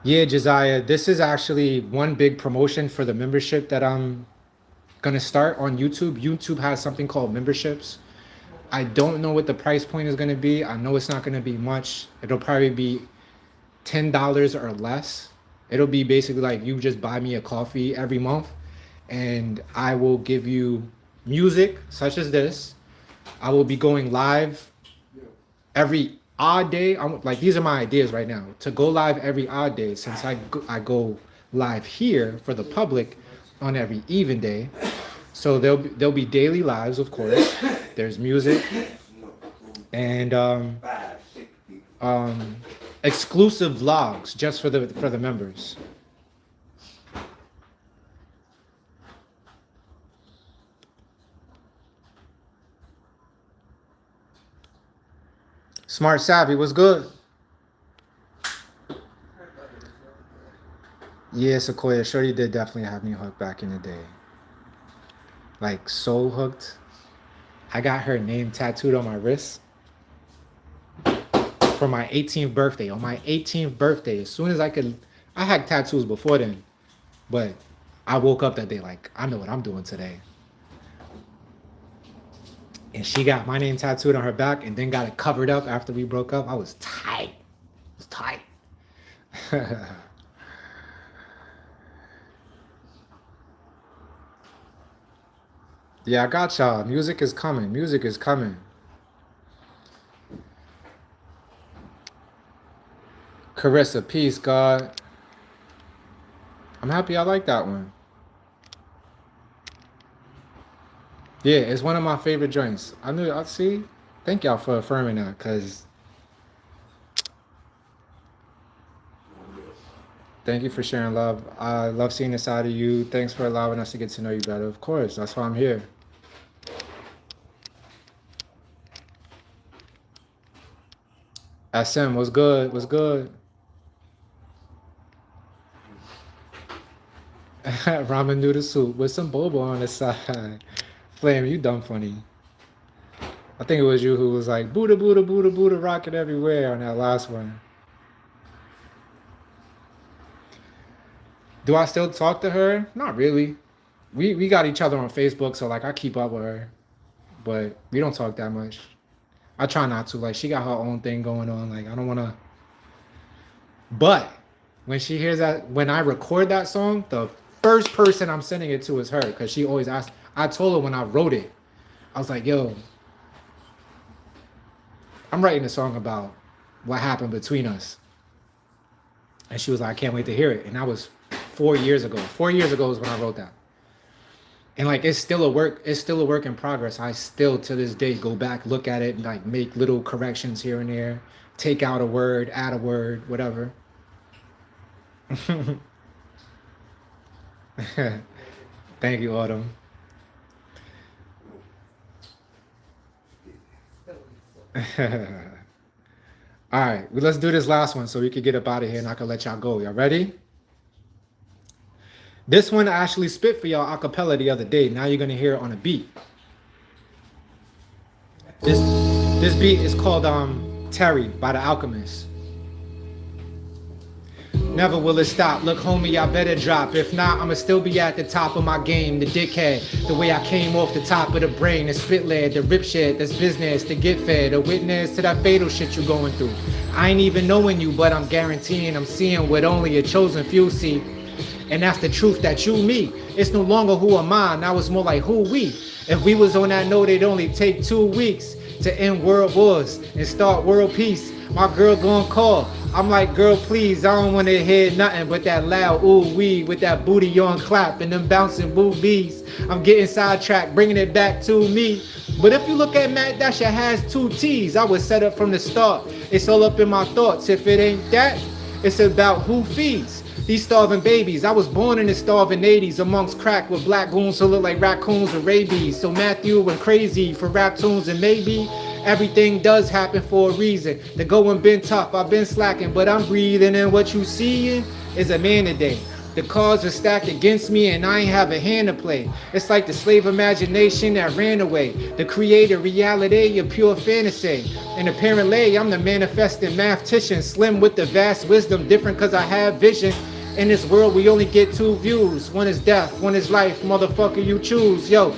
Yeah, Josiah, this is actually one big promotion for the membership that I'm gonna start on YouTube. YouTube has something called memberships. I don't know what the price point is gonna be. I know it's not gonna be much. It'll probably be $10 or less. It'll be basically like you just buy me a coffee every month and I will give you music such as this. I will be going live every odd day. Like these are my ideas right now to go live every odd day since I go live here for the public on every even day. So there'll be daily lives, of course. There's music and exclusive vlogs just for the members. Smart Savvy, what's good? Yeah, Sequoia, Shorty did definitely have me hooked back in the day. Like so hooked. I got her name tattooed on my wrist for my 18th birthday. On my 18th birthday, as soon as I had tattoos before then, but I woke up that day like, I know what I'm doing today. And she got my name tattooed on her back and then got it covered up after we broke up. I was tight. I was tight. Yeah, I got y'all. Music is coming. Music is coming. Carissa, peace, God. I'm happy I like that one. Yeah, it's one of my favorite joints. I see. Thank y'all for affirming that, cause thank you for sharing love. I love seeing this side of you. Thanks for allowing us to get to know you better. Of course, that's why I'm here. SM, what's good? What's good? Ramen noodle soup with some boba on the side. Flame, you dumb funny. I think it was you who was like, Buddha, Buddha, Buddha, Buddha, rocket everywhere on that last one. Do I still talk to her? Not really. We got each other on Facebook, so like I keep up with her. But we don't talk that much. I try not to. Like she got her own thing going on. Like I don't wanna. But when she hears that, when I record that song, the first person I'm sending it to is her, because she always asks. I told her when I wrote it, I was like, yo, I'm writing a song about what happened between us. And she was like, I can't wait to hear it. And that was 4 years ago. 4 years ago is when I wrote that. And like it's still a work in progress. I still to this day go back, look at it, and like make little corrections here and there, take out a word, add a word, whatever. Thank you, Autumn. All right, well, let's do this last one so we can get up out of here and I can let y'all go. Y'all ready? This one I actually spit for y'all a cappella the other day. Now you're gonna hear it on a beat. This beat is called Terry by The Alchemist. Never will it stop. Look, homie, I better drop. If not, I'ma still be at the top of my game. The dickhead, the way I came off the top of the brain. The spit lead, the rip shit, that's business. To get fed, a witness to that fatal shit you going through. I ain't even knowing you, but I'm guaranteeing I'm seeing what only a chosen few see. And that's the truth that you me. It's no longer who am I, now it's more like who we. If we was on that note, it'd only take 2 weeks to end world wars and start world peace. My girl gon' call. I'm like, girl, please, I don't want to hear nothing but that loud ooh wee with that booty on clap and them bouncing boobies. I'm getting sidetracked, bringing it back to me. But if you look at Matt, that shit has 2 T's. I was set up from the start. It's all up in my thoughts. If it ain't that, it's about who feeds these starving babies. I was born in the starving 80s amongst crack with black goons who look like raccoons with rabies. So Matthew went crazy for rap tunes, and maybe everything does happen for a reason. The going been tough, I've been slacking, but I'm breathing, and what you seeing is a man today. The cards are stacked against me and I ain't have a hand to play. It's like the slave imagination that ran away. The creator reality of pure fantasy. And apparently I'm the manifesting mathematician, slim with the vast wisdom, different cause I have vision. In this world we only get 2 views. One is death, one is life, motherfucker you choose. Yo,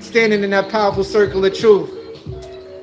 standing in that powerful circle of truth.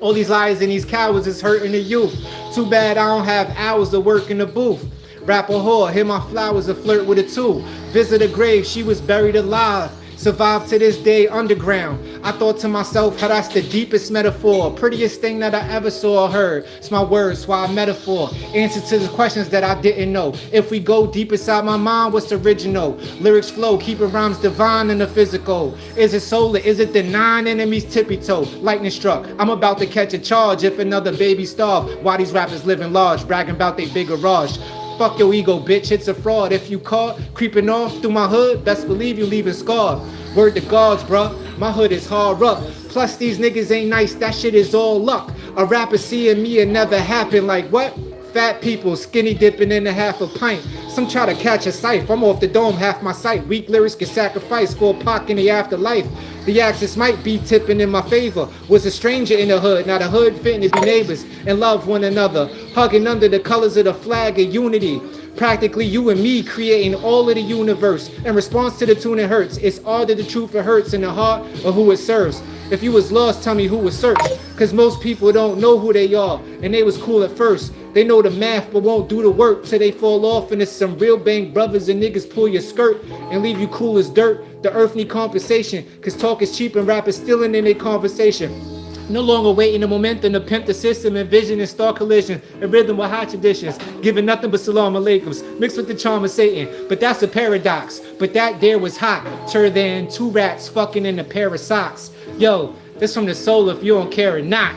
All these lies and these cowards is hurting the youth. Too bad I don't have hours to work in the booth. Rap a whore, hear my flowers, a flirt with a tool. Visit a grave, she was buried alive. Survived to this day underground. I thought to myself, how that's the deepest metaphor. Prettiest thing that I ever saw or heard. It's my words, why a metaphor. Answer to the questions that I didn't know. If we go deep inside my mind, what's original? Lyrics flow, keeping rhymes divine in the physical. Is it solar? Is it the 9 enemies tippy toe? Lightning struck. I'm about to catch a charge if another baby starve. Why these rappers living large, bragging about they big garage. Fuck your ego, bitch, it's a fraud. If you caught creeping off through my hood, best believe you leaving scarred. Word to gods, bruh, my hood is hard rough. Plus these niggas ain't nice, that shit is all luck. A rapper seeing me, it never happened. Like what? Fat people skinny dipping in a half a pint. Some try to catch a scythe, I'm off the dome, half my sight. Weak lyrics get sacrificed for a pock in the afterlife. The axis might be tipping in my favor. Was a stranger in the hood, now the hood fitting to be neighbors and love one another. Hugging under the colors of the flag of unity. Practically you and me creating all of the universe. In response to the tune it hurts. It's all that the truth it hurts in the heart of who it serves. If you was lost, tell me who was searched. Cause most people don't know who they are. And they was cool at first. They know the math but won't do the work till they fall off. And it's some real bang brothers and niggas pull your skirt and leave you cool as dirt. The earth need compensation. Cause talk is cheap and rap is stealing in their conversation. No longer waiting the momentum to pimp the system and vision and star collision and rhythm with high traditions. Giving nothing but salam alaikums mixed with the charm of Satan. But that's a paradox. But that there was hot. Tur than 2 rats fucking in a pair of socks. Yo, this from the soul if you don't care or not.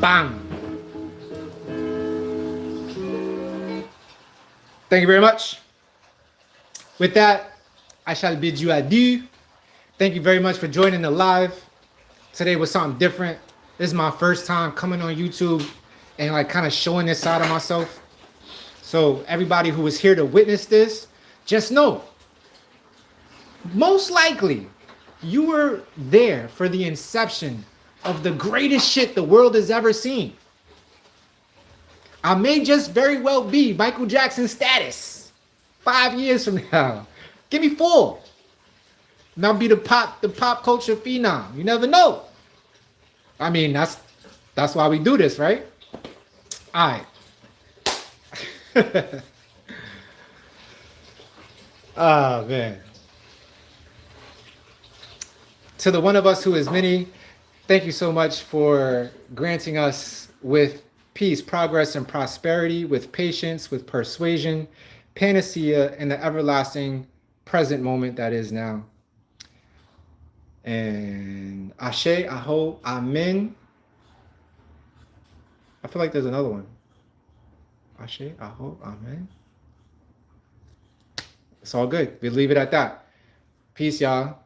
Bang. Thank you very much. With that, I shall bid you adieu. Thank you very much for joining the live. Today was something different. This is my first time coming on YouTube and like kind of showing this side of myself. So everybody who was here to witness this, just know, most likely you were there for the inception of the greatest shit the world has ever seen. I may just very well be Michael Jackson status 5 years from now. Give me 4. And I'll be the pop culture phenom. You never know. I mean, that's why we do this, right? All right. Oh, man. To the one of us who is many, thank you so much for granting us with peace, progress, and prosperity, with patience, with persuasion, panacea, and the everlasting present moment that is now. And Ashe, Aho, Amen. I feel like there's another one. Ashe, Aho, Amen. It's all good. We leave it at that. Peace, y'all.